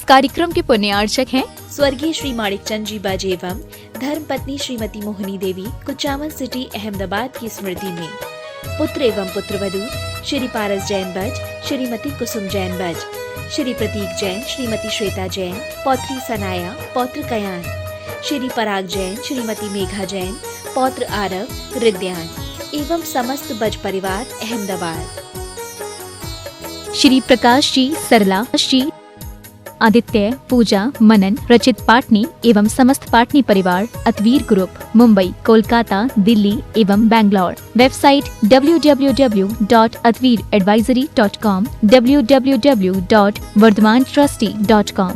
कार्यक्रम के पुण्यार्चक हैं स्वर्गीय श्री माणिकचंद जी बाजे एवं धर्मपत्नी श्रीमती मोहिनी देवी, कुचामन सिटी, अहमदाबाद की स्मृति में पुत्र एवं पुत्रवधू श्री पारस जैन बज, श्रीमती कुसुम जैन बज, श्री प्रतीक जैन, श्रीमती श्वेता जैन, पौत्री सनाया, पौत्र कयान, श्री पराग जैन, श्रीमती मेघा जैन, पौत्र आरव, रिद्यान एवं समस्त बज परिवार अहमदाबाद। श्री प्रकाश जी, सरला जी, आदित्य, पूजा, मनन, रचित पाटनी एवं समस्त पाटनी परिवार, अतवीर ग्रुप, मुंबई, कोलकाता, दिल्ली एवं बैंगलोर। Website www.atveeradvisory.com, www.vardhamantrusty.com।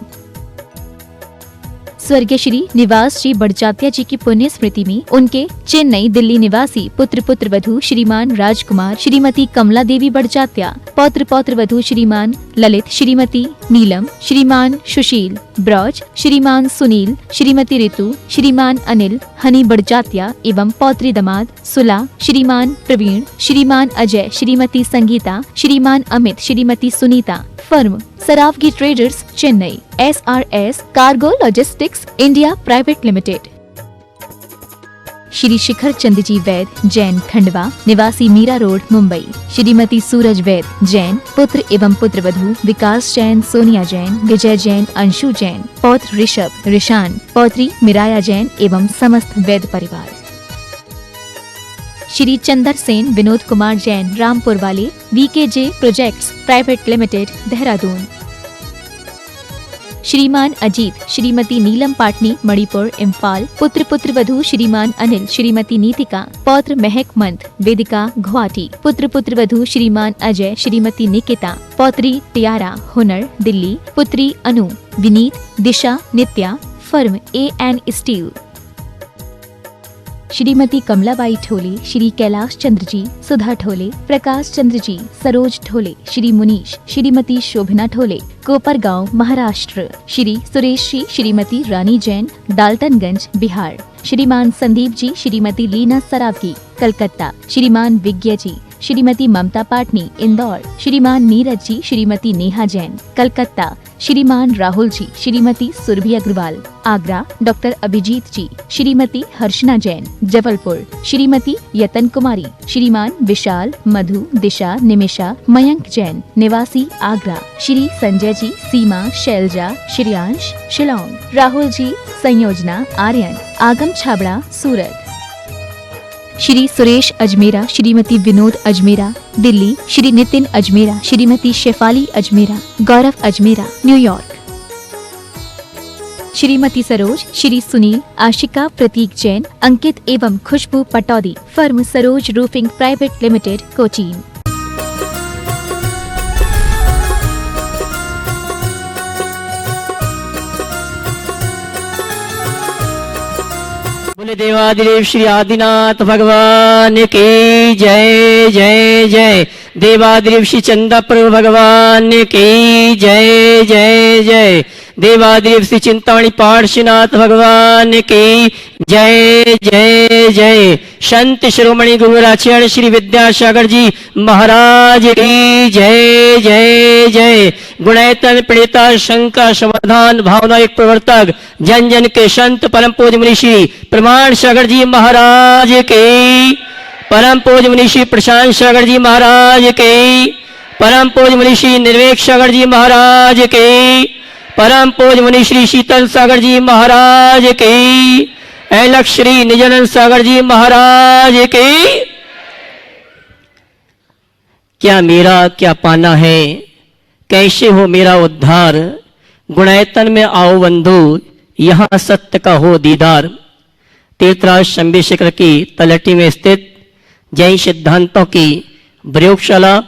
स्वर्गीय श्री निवास जी बड़जात्या जी की पुण्य स्मृति में उनके चेन्नई, दिल्ली निवासी पुत्र पुत्रवधू श्रीमान राजकुमार, श्रीमती कमला देवी बड़जात्या, पौत्र पौत्रवधू श्रीमान ललित, श्रीमती नीलम, श्रीमान सुशील ब्रज, श्रीमान सुनील, श्रीमती ऋतु, श्रीमान अनिल हनी बड़जात्या एवं पौत्री दमाद सुला, श्रीमान प्रवीण, श्रीमान Ajay, Shrimati Sangita, Shriman Amit, Shrimati Sunita. Firm Saraogi traders, Chennai. SRS cargo logistics India private limited. Shri Shikhar Chand ji Vaid, Jain, Khandwa, निवासी मीरा रोड, मुंबई। श्रीमती सूरज वैद, जैन, पुत्र एवं पुत्रवधू विकास जैन, सोनिया जैन, विजय जैन, अंशु जैन, पौत्र ऋषभ, ऋषान, पौत्री मिराया जैन एवं समस्त वैद परिवार। श्री चंदर सेन, विनोद कुमार जैन, रामपुर वाले, VKJ projects private limited, Dehradun. श्रीमान अजीत, श्रीमती नीलम पाटनी, मणिपुर, इम्फाल, पुत्र पुत्रवधू श्रीमान अनिल, श्रीमती नीतिका, पौत्र महक मंथ, वेदिका, गुवाहाटी, पुत्र पुत्रवधू श्रीमान अजय, श्रीमती निकिता, पौत्री टियारा, हुनर, दिल्ली, पुत्री Anu, Vineet, Disha, Nitya. Firm AN steel. Shrimati Kamlabai Thole, Shri Kailash Chandra ji, Sudha Thole, Prakash Chandra ji, Saroj Thole, Shri Munish, Shrimati Shobhana Thole, Kopargaon, Maharashtra. Shri Suresh ji, Shrimati Rani Jain, Daltonganj, Bihar. Shriman Sandeep जी, श्रीमती लीना सरावगी, कलकत्ता। श्रीमान विज्ञ जी, श्रीमती ममता पाटनी, इंदौर। श्रीमान नीरज जी, श्रीमती नेहा जैन, कलकत्ता। श्रीमान राहुल जी, श्रीमती सुरभि अग्रवाल, आगरा। डॉक्टर अभिजीत जी, श्रीमती हर्षना जैन, जबलपुर। श्रीमती यतन कुमारी, श्रीमान विशाल, मधु, दिशा, निमिषा, मयंक जैन, निवासी आगरा। श्री संजय जी, सीमा, शैलजा, श्रेयांश, शिलोंग। राहुल जी, संयोजना, आर्यन, आगम छाबड़ा, सूरत। श्री सुरेश अजमेरा, श्रीमती विनोद अजमेरा, दिल्ली। श्री नितिन अजमेरा, श्रीमती शेफाली अजमेरा, गौरव अजमेरा, न्यूयॉर्क। श्रीमती सरोज, श्री सुनील, आशिका, प्रतीक जैन, अंकित एवं Khushboo Pataudi. Firm Saroj roofing private limited, Cochin. बोले देवादिदेव श्री आदिनाथ भगवान की जय जय जय। देवादिदेव श्री चंदा प्रभु भगवान की जय जय जय। देवादिदेव श्री चिंतामणि पार्श्वनाथ भगवान की जय जय जय। संत शिरोमणि गुरुराचार्य श्री विद्यासागर जी महाराज की जय जय जय। गुणैतन प्रणेता शंका समाधान भावना एक प्रवर्तक जन जन के संत परम पूज्य मुनि श्री प्रमाण सागर जी महाराज के। परम पूज्य मुनि श्री प्रशांत सागर जी महाराज के। परम पूज्य मुनि श्री निर्वेक सागर जी महाराज के। परम पूज्य मुनि श्री शीतल सागर जी महाराज के। ऐलक श्री निजानंद सागर जी महाराज के। क्या मेरा क्या पाना है, कैसे हो मेरा उद्धार। गुणैतन में आओ बंधु, यहाँ सत्य का हो दीदार। तीर्थराज शंभी शिखर की तलहटी में स्थित जैन सिद्धांतों की प्रयोगशाला,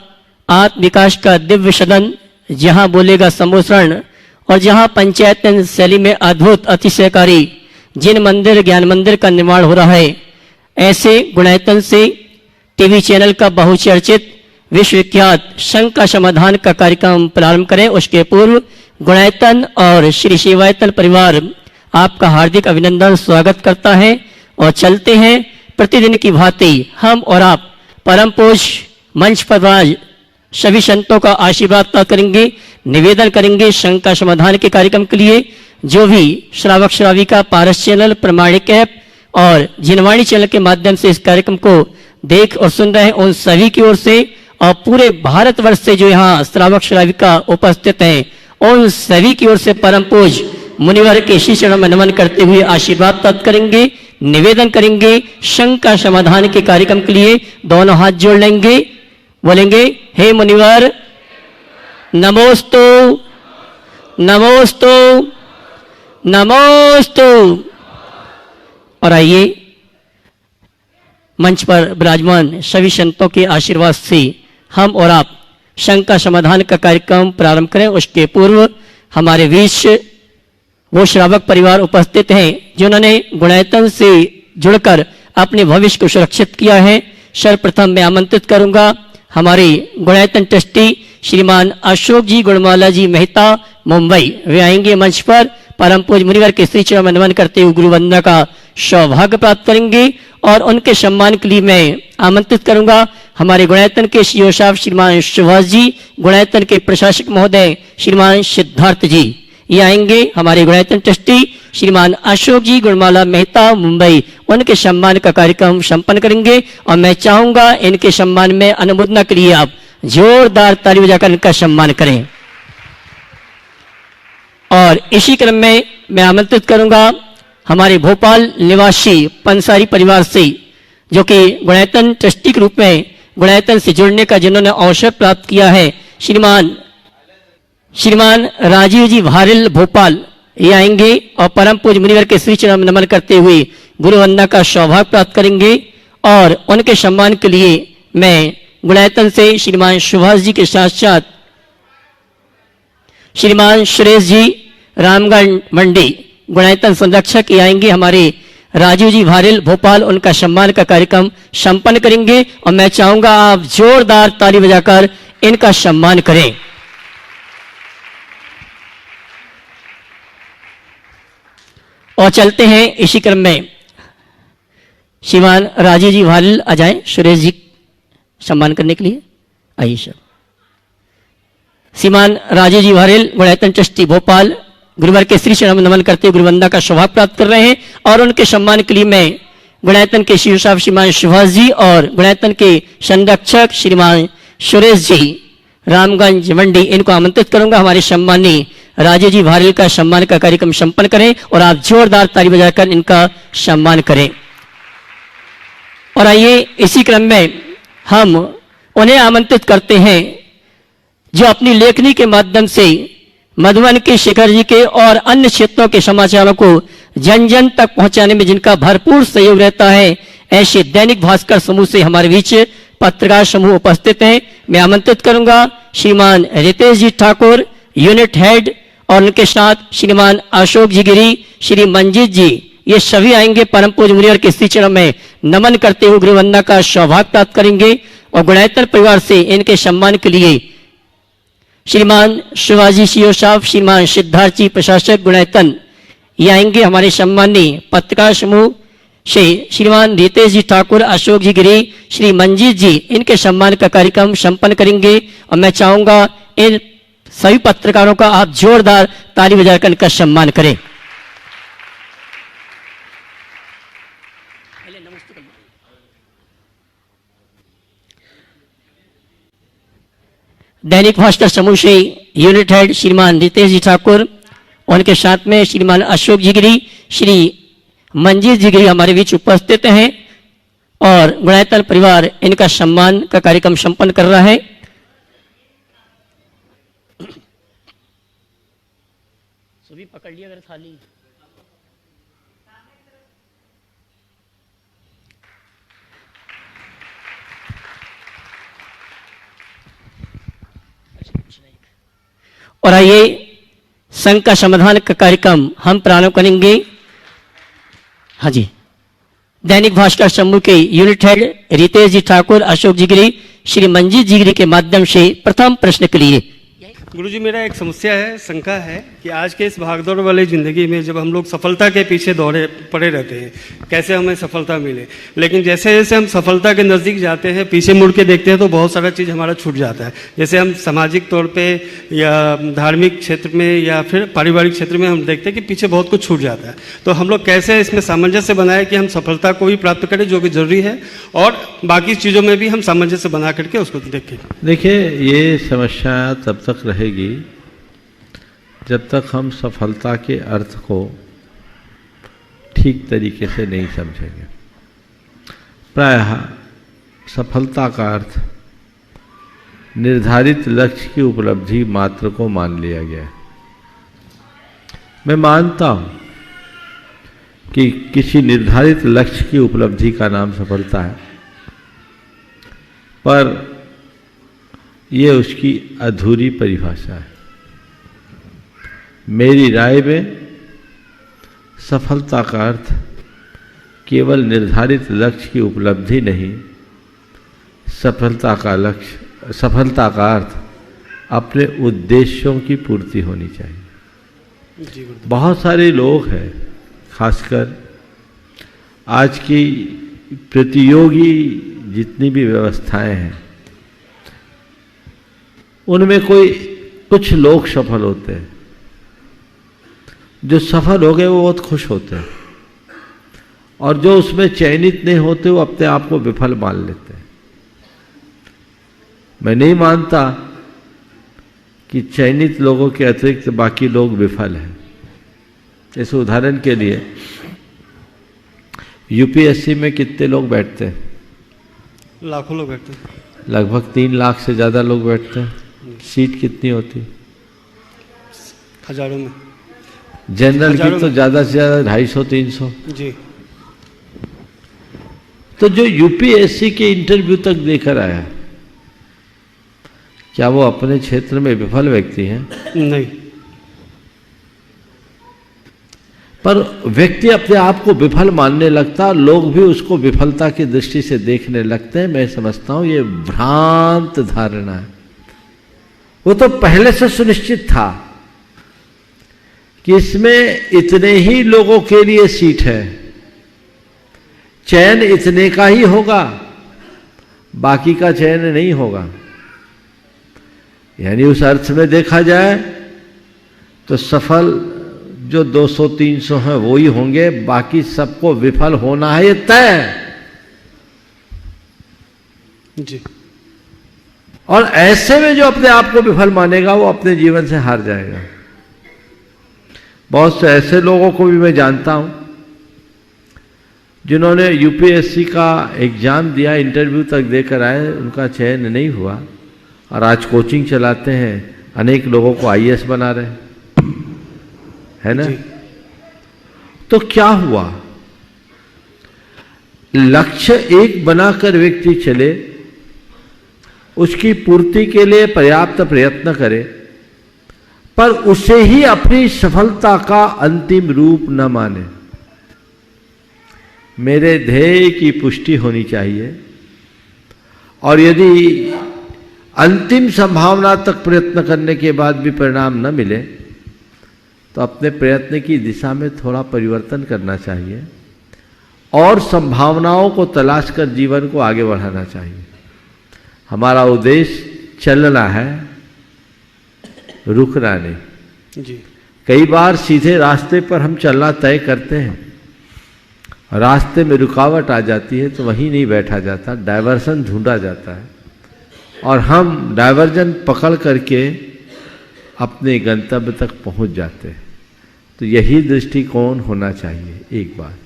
आत्म विकास का दिव्य सदन, जहाँ बोलेगा सम्मोषण और जहाँ पंचायत शैली में अद्भुत अतिशयकारी जिन मंदिर ज्ञान मंदिर का निर्माण हो रहा है, ऐसे गुणैतन से टीवी चैनल का बहुचर्चित विश्वविख्यात शंका समाधान का कार्यक्रम प्रारंभ करें। उसके पूर्व गुणैतन और श्री शिवायतन परिवार आपका हार्दिक अभिनंदन स्वागत करता है। और चलते हैं प्रतिदिन की भांति हम और आप परम पूज्य मंच पर सभी संतों का आशीर्वाद प्राप्त करेंगे। निवेदन करेंगे शंका समाधान के कार्यक्रम के लिए जो भी श्रावक श्राविका पारस चैनल, प्रमाणिक ऐप और जिनवाणी चैनल के माध्यम से इस कार्यक्रम को देख और सुन रहे हैं, उन सभी की ओर से और पूरे भारतवर्ष से जो यहाँ श्रावक श्राविका उपस्थित हैं, उन सभी की ओर से परम पूज मुनिवर के श्री चरण में नमन करते हुए आशीर्वाद प्राप्त करेंगे। निवेदन करेंगे शंका समाधान के कार्यक्रम के लिए दोनों हाथ जोड़ लेंगे, बोलेंगे हे मुनिवर नमोस्तु नमोस्तु नमोस्तु। और आइए मंच पर विराजमान सभी संतों के आशीर्वाद से हम और आप शंका समाधान का कार्यक्रम प्रारंभ करें। उसके पूर्व हमारे बीच वो श्रावक परिवार उपस्थित हैं जिन्होंने गुणायतन से जुड़कर अपने भविष्य को सुरक्षित किया है। सर्वप्रथम मैं आमंत्रित करूंगा हमारे गुणायतन ट्रस्टी श्रीमान अशोक जी गुणमाला जी मेहता मुंबई, वे आएंगे मंच पर। परम पूज्य मुनिवर के श्री चरण में नमन करते हुए गुरु वंदना का सौभाग्य प्राप्त करेंगे और उनके सम्मान के लिए मैं आमंत्रित करूंगा हमारे गुणायतन के सीईओ साहब श्रीमान सुभाष जी, गुणायतन के प्रशासक महोदय श्रीमान सिद्धार्थ जी, ये आएंगे। हमारे गुणायतन ट्रस्टी श्रीमान अशोक जी गुणमाला मेहता मुंबई, उनके सम्मान का कार्यक्रम संपन्न करेंगे और मैं चाहूंगा इनके सम्मान में अनुमोदना के लिए आप जोरदार ताली बजाकर इनका सम्मान करें। और इसी क्रम में मैं आमंत्रित करूंगा हमारे भोपाल निवासी पंसारी परिवार से, जो कि गुणायतन ट्रस्टी के रूप में गुणायतन से जुड़ने का जिन्होंने अवसर प्राप्त किया है, श्रीमान राजीव जी भारिल भोपाल, ये आएंगे और परम पूज्य मुनिवर के श्री चरण में नमन करते हुए गुरु वंदना का सौभाग्य प्राप्त करेंगे। और उनके सम्मान के लिए मैं गुणायतन से श्रीमान सुभाष जी के साथ साथ श्रीमान सुरेश जी रामगढ़ मंडी गुणायतन संरक्षक, ये आएंगे। हमारे राजीव जी भारिल भोपाल, उनका सम्मान का कार्यक्रम संपन्न करेंगे और मैं चाहूंगा आप जोरदार ताली बजाकर इनका सम्मान करें। और चलते हैं इसी क्रम में श्रीमान राजीव जी भारिल आ जाएं सुरेश जी सम्मान करने के लिए, आइए सर। श्रीमान राजीव जी भारिल गुणायतन ट्रस्टी भोपाल गुरुवर के श्री चरण में नमन करते हुए गुरुवंदना का सौभाग्य प्राप्त कर रहे हैं और उनके सम्मान के लिए मैं गुणायतन के सीईओ साहब श्रीमान सुभाष जी और गुणायतन के संरक्षक श्रीमान सुरेश जी रामगंज मंडी, इनको आमंत्रित करूंगा हमारे सम्मानी राजीव जी भारिल का सम्मान का कार्यक्रम संपन्न करें और आप जोरदार ताली बजाकर इनका सम्मान करें। और आइए इसी क्रम में हम उन्हें आमंत्रित करते हैं जो अपनी लेखनी के माध्यम से मधुबन के शिखर जी के और अन्य क्षेत्रों के समाचारों को जन जन तक पहुंचाने में जिनका भरपूर सहयोग रहता है, ऐसे दैनिक भास्कर समूह से हमारे बीच पत्रकार समूह उपस्थित हैं। मैं आमंत्रित करूंगा श्रीमान रितेश जी ठाकुर यूनिट हेड और उनके साथ श्रीमान अशोक जी गिरी, श्री मंजीत जी, ये सभी आएंगे। परम पूज्य मुनिवर के श्री चरण में नमन करते हुए गुरु वंदना का सौभाग्य प्राप्त करेंगे और गुणायतन परिवार से इनके सम्मान के लिए श्रीमान शिवाजी सीईओ साहब, श्रीमान सिद्धार्थ जी प्रशासक गुणायतन, ये आएंगे। हमारे सम्मानीय पत्रकार समूह से श्रीमान रितेश जी ठाकुर, अशोक जी गिरी, श्री मंजीत जी, इनके सम्मान का कार्यक्रम संपन्न करेंगे और मैं चाहूंगा इन सभी पत्रकारों का आप जोरदार ताली बजाकर इनका सम्मान करें। दैनिक भास्कर समूह से यूनिट हेड श्रीमान रितेश जी ठाकुर, उनके साथ में श्रीमान अशोक जी गिरी, श्री मंजीत जी गिरी हमारे बीच उपस्थित हैं और गुणायतन परिवार इनका सम्मान का कार्यक्रम संपन्न कर रहा है। सभी पकड़ लिया अगर थाली। और आइए संघ का समाधान का कार्यक्रम हम प्रारंभ करेंगे। हाँ जी, दैनिक भास्कर समूह के यूनिट हेड रितेश जी ठाकुर, अशोक जी गिरी, श्री मंजीत जी गिरी के माध्यम से प्रथम प्रश्न के लिए गुरुजी, मेरा एक समस्या है, शंका है कि आज के इस भागदौड़ वाली ज़िंदगी में जब हम लोग सफलता के पीछे दौड़े पड़े रहते हैं, कैसे हमें सफलता मिले, लेकिन जैसे जैसे हम सफलता के नज़दीक जाते हैं, पीछे मुड़ के देखते हैं तो बहुत सारा चीज़ हमारा छूट जाता है। जैसे हम सामाजिक तौर पे या धार्मिक क्षेत्र में या फिर पारिवारिक क्षेत्र में हम देखते हैं कि पीछे बहुत कुछ छूट जाता है। तो हम लोग कैसे इसमें सामंजस्य बनाए कि हम सफलता को भी प्राप्त करें, जो कि ज़रूरी है, और बाकी चीज़ों में भी हम सामंजस्य बना करके उसको देखें। देखिए, ये समस्या तब तक रहेगी जब तक हम सफलता के अर्थ को ठीक तरीके से नहीं समझेंगे। प्रायः सफलता का अर्थ निर्धारित लक्ष्य की उपलब्धि मात्र को मान लिया गया है। मैं मानता हूं कि किसी निर्धारित लक्ष्य की उपलब्धि का नाम सफलता है, पर यह उसकी अधूरी परिभाषा है। मेरी राय में सफलता का अर्थ केवल निर्धारित लक्ष्य की उपलब्धि नहीं, सफलता का अर्थ अपने उद्देश्यों की पूर्ति होनी चाहिए। बहुत सारे लोग हैं, खासकर आज की प्रतियोगी जितनी भी व्यवस्थाएं हैं, उनमें कुछ लोग सफल होते हैं। जो सफल हो गए वो बहुत खुश होते हैं, और जो उसमें चयनित नहीं होते वो अपने आप को विफल मान लेते हैं। मैं नहीं मानता कि चयनित लोगों के अतिरिक्त बाकी लोग विफल हैं। जैसे उदाहरण के लिए यूपीएससी में कितने लोग बैठते हैं? लाखों लोग बैठते हैं। लगभग 3 लाख से ज़्यादा लोग बैठते हैं। सीट कितनी होती? हजारों में। जनरल की तो ज़्यादा से ज़्यादा 250-300 जी। तो जो यूपीएससी के इंटरव्यू तक देकर आया, क्या वो अपने क्षेत्र में विफल व्यक्ति हैं? नहीं। पर व्यक्ति अपने आप को विफल मानने लगता, लोग भी उसको विफलता की दृष्टि से देखने लगते हैं। मैं समझता हूं ये भ्रांत धारणा है। वो तो पहले से सुनिश्चित था कि इसमें इतने ही लोगों के लिए सीट है, चयन इतने का ही होगा, बाकी का चयन नहीं होगा। यानी उस अर्थ में देखा जाए तो सफल जो 200-300 हैं वो ही होंगे, बाकी सबको विफल होना है, ये तय है जी। और ऐसे में जो अपने आप को विफल मानेगा वो अपने जीवन से हार जाएगा। बहुत से ऐसे लोगों को भी मैं जानता हूं जिन्होंने यूपीएससी का एग्जाम दिया, इंटरव्यू तक देकर आए, उनका चयन नहीं हुआ, और आज कोचिंग चलाते हैं, अनेक लोगों को आईएएस बना रहे हैं, है ना? तो क्या हुआ? लक्ष्य एक बनाकर व्यक्ति चले, उसकी पूर्ति के लिए पर्याप्त प्रयत्न करे, पर उसे ही अपनी सफलता का अंतिम रूप न माने। मेरे ध्येय की पुष्टि होनी चाहिए, और यदि अंतिम संभावना तक प्रयत्न करने के बाद भी परिणाम न मिले तो अपने प्रयत्न की दिशा में थोड़ा परिवर्तन करना चाहिए और संभावनाओं को तलाश कर जीवन को आगे बढ़ाना चाहिए। हमारा उद्देश्य चलना है, रुकना नहीं। जी। कई बार सीधे रास्ते पर हम चलना तय करते हैं, रास्ते में रुकावट आ जाती है तो वहीं नहीं बैठा जाता, डायवर्सन ढूंढा जाता है, और हम डायवर्जन पकड़ करके अपने गंतव्य तक पहुंच जाते हैं। तो यही दृष्टिकोण होना चाहिए, एक बात।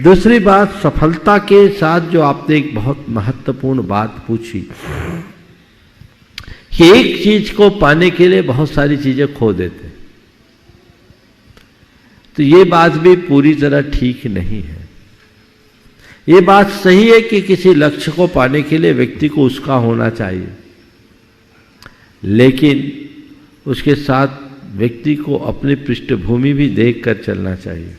दूसरी बात, सफलता के साथ जो आपने एक बहुत महत्वपूर्ण बात पूछी कि एक चीज को पाने के लिए बहुत सारी चीजें खो देते, तो ये बात भी पूरी तरह ठीक नहीं है। ये बात सही है कि किसी लक्ष्य को पाने के लिए व्यक्ति को उसका होना चाहिए, लेकिन उसके साथ व्यक्ति को अपनी पृष्ठभूमि भी देखकर चलना चाहिए।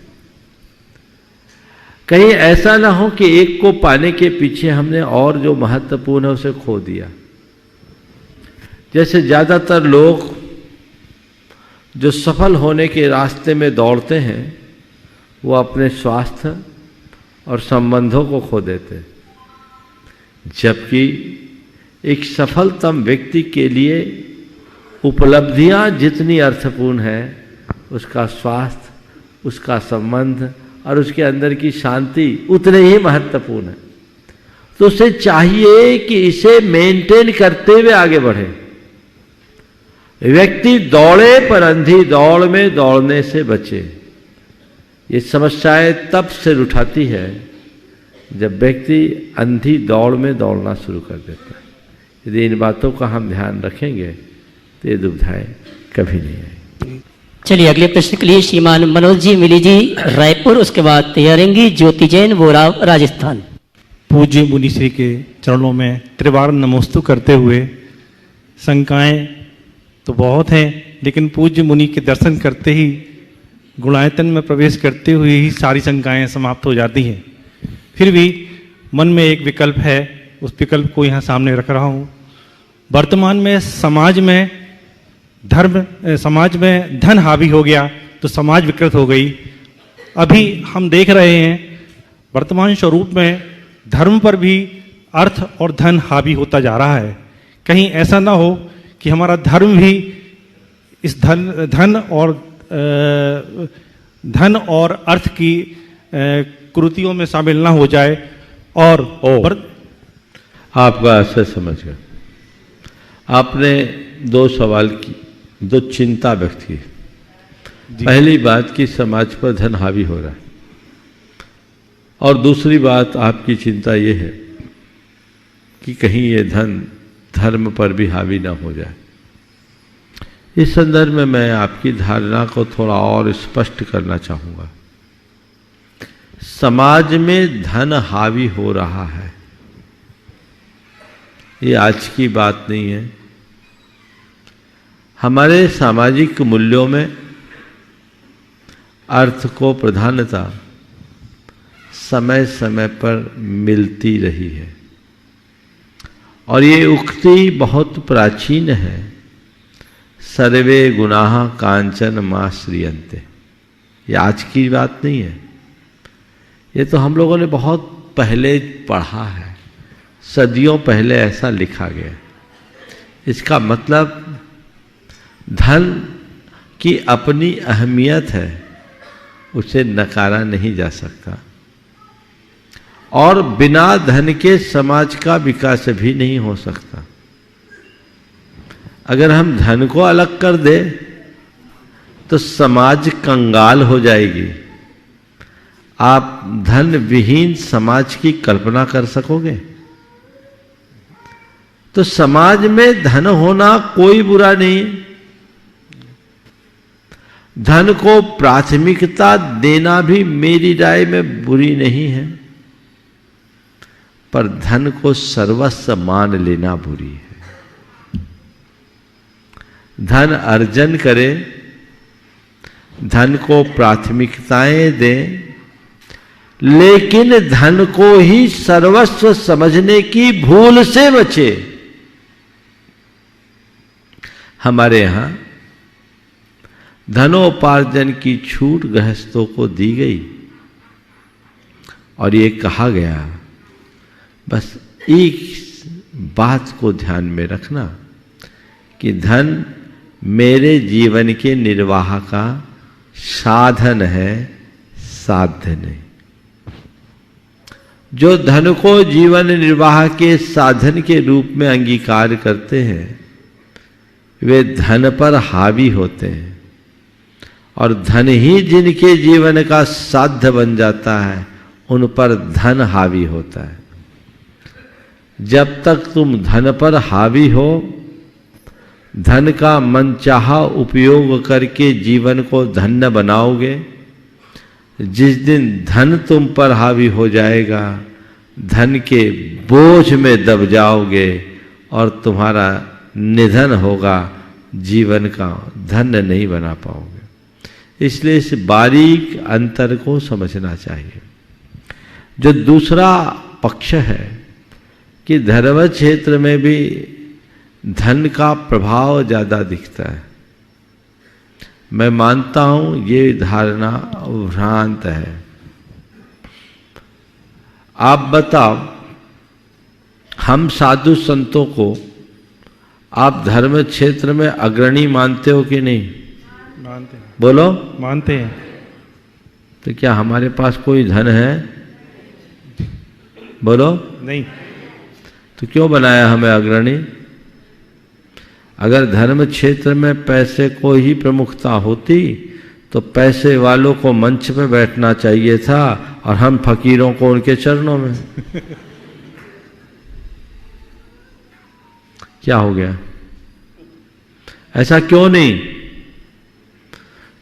कहीं ऐसा ना हो कि एक को पाने के पीछे हमने और जो महत्वपूर्ण है उसे खो दिया। जैसे ज़्यादातर लोग जो सफल होने के रास्ते में दौड़ते हैं वो अपने स्वास्थ्य और संबंधों को खो देते हैं, जबकि एक सफलतम व्यक्ति के लिए उपलब्धियां जितनी अर्थपूर्ण है उसका स्वास्थ्य, उसका संबंध और उसके अंदर की शांति उतने ही महत्वपूर्ण है। तो उसे चाहिए कि इसे मेंटेन करते हुए आगे बढ़े। व्यक्ति दौड़े पर अंधी दौड़ में दौड़ने से बचे। ये समस्याएं तब सिर उठाती है जब व्यक्ति अंधी दौड़ में दौड़ना शुरू कर देता है। यदि इन बातों का हम ध्यान रखेंगे तो ये दुविधाएं कभी नहीं आएंगी। चलिए अगले प्रश्न के लिए श्रीमान मनोज जी मिली जी रायपुर, उसके बाद तैयारेंगी ज्योति जैन बोराव राजस्थान। पूज्य मुनिश्री के चरणों में त्रिवार नमोस्तु करते हुए, शंकाएं तो बहुत हैं, लेकिन पूज्य मुनि के दर्शन करते ही गुणायतन में प्रवेश करते हुए ही सारी शंकाएं समाप्त हो जाती हैं। फिर भी मन में एक विकल्प है, उस विकल्प को यहाँ सामने रख रहा हूँ। वर्तमान में समाज में धन हावी हो गया तो समाज विकृत हो गई। अभी हम देख रहे हैं वर्तमान स्वरूप में धर्म पर भी अर्थ और धन हावी होता जा रहा है। कहीं ऐसा ना हो कि हमारा धर्म भी इस धन और अर्थ की कृतियों में शामिल ना हो जाए। और आपका आशय समझ गया। आपने दो सवाल की, दो चिंता व्यक्त की। पहली बात कि समाज पर धन हावी हो रहा है, और दूसरी बात आपकी चिंता ये है कि कहीं ये धन धर्म पर भी हावी ना हो जाए। इस संदर्भ में मैं आपकी धारणा को थोड़ा और स्पष्ट करना चाहूँगा। समाज में धन हावी हो रहा है, ये आज की बात नहीं है। हमारे सामाजिक मूल्यों में अर्थ को प्रधानता समय समय पर मिलती रही है, और ये उक्ति बहुत प्राचीन है, सर्वे गुनाह कांचन मा श्रियन्ते। ये आज की बात नहीं है, ये तो हम लोगों ने बहुत पहले पढ़ा है, सदियों पहले ऐसा लिखा गया। इसका मतलब धन की अपनी अहमियत है, उसे नकारा नहीं जा सकता, और बिना धन के समाज का विकास भी नहीं हो सकता। अगर हम धन को अलग कर दे तो समाज कंगाल हो जाएगी। आप धन विहीन समाज की कल्पना कर सकोगे? तो समाज में धन होना कोई बुरा नहीं है। धन को प्राथमिकता देना भी मेरी राय में बुरी नहीं है, पर धन को सर्वस्व मान लेना बुरी है। धन अर्जन करे, धन को प्राथमिकताएं दें, लेकिन धन को ही सर्वस्व समझने की भूल से बचे। हमारे यहां धनोपार्जन की छूट गृहस्थों को दी गई, और ये कहा गया, बस एक बात को ध्यान में रखना कि धन मेरे जीवन के निर्वाह का साधन है, साध्य नहीं। जो धन को जीवन निर्वाह के साधन के रूप में अंगीकार करते हैं वे धन पर हावी होते हैं, और धन ही जिनके जीवन का साध्य बन जाता है उन पर धन हावी होता है। जब तक तुम धन पर हावी हो, धन का मनचाहा उपयोग करके जीवन को धन्य बनाओगे, जिस दिन धन तुम पर हावी हो जाएगा, धन के बोझ में दब जाओगे और तुम्हारा निधन होगा, जीवन का धन्य नहीं बना पाओगे। इसलिए इस बारीक अंतर को समझना चाहिए। जो दूसरा पक्ष है कि धर्म क्षेत्र में भी धन का प्रभाव ज़्यादा दिखता है। मैं मानता हूं ये धारणा भ्रांत है। आप बताओ, हम साधु संतों को आप धर्म क्षेत्र में अग्रणी मानते हो कि नहीं? मानते हैं। बोलो। मानते हैं। तो क्या हमारे पास कोई धन है? बोलो। नहीं। तो क्यों बनाया हमें अग्रणी? अगर धर्म क्षेत्र में पैसे को ही प्रमुखता होती तो पैसे वालों को मंच पे बैठना चाहिए था और हम फकीरों को उनके चरणों में। क्या हो गया? ऐसा क्यों नहीं?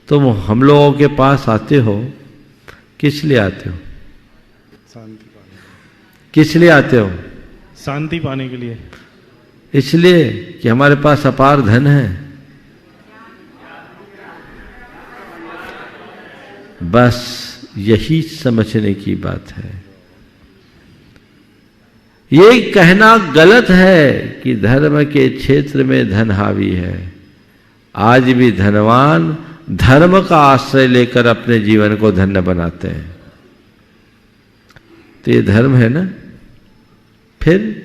तुम हम लोगों के पास आते हो, किस लिए आते हो? शांति पाने। किस लिए आते हो? शांति पाने के लिए। इसलिए कि हमारे पास अपार धन है। बस यही समझने की बात है। ये कहना गलत है कि धर्म के क्षेत्र में धन हावी है। आज भी धनवान धर्म का आश्रय लेकर अपने जीवन को धन्य बनाते हैं। तो ये धर्म है ना। फिर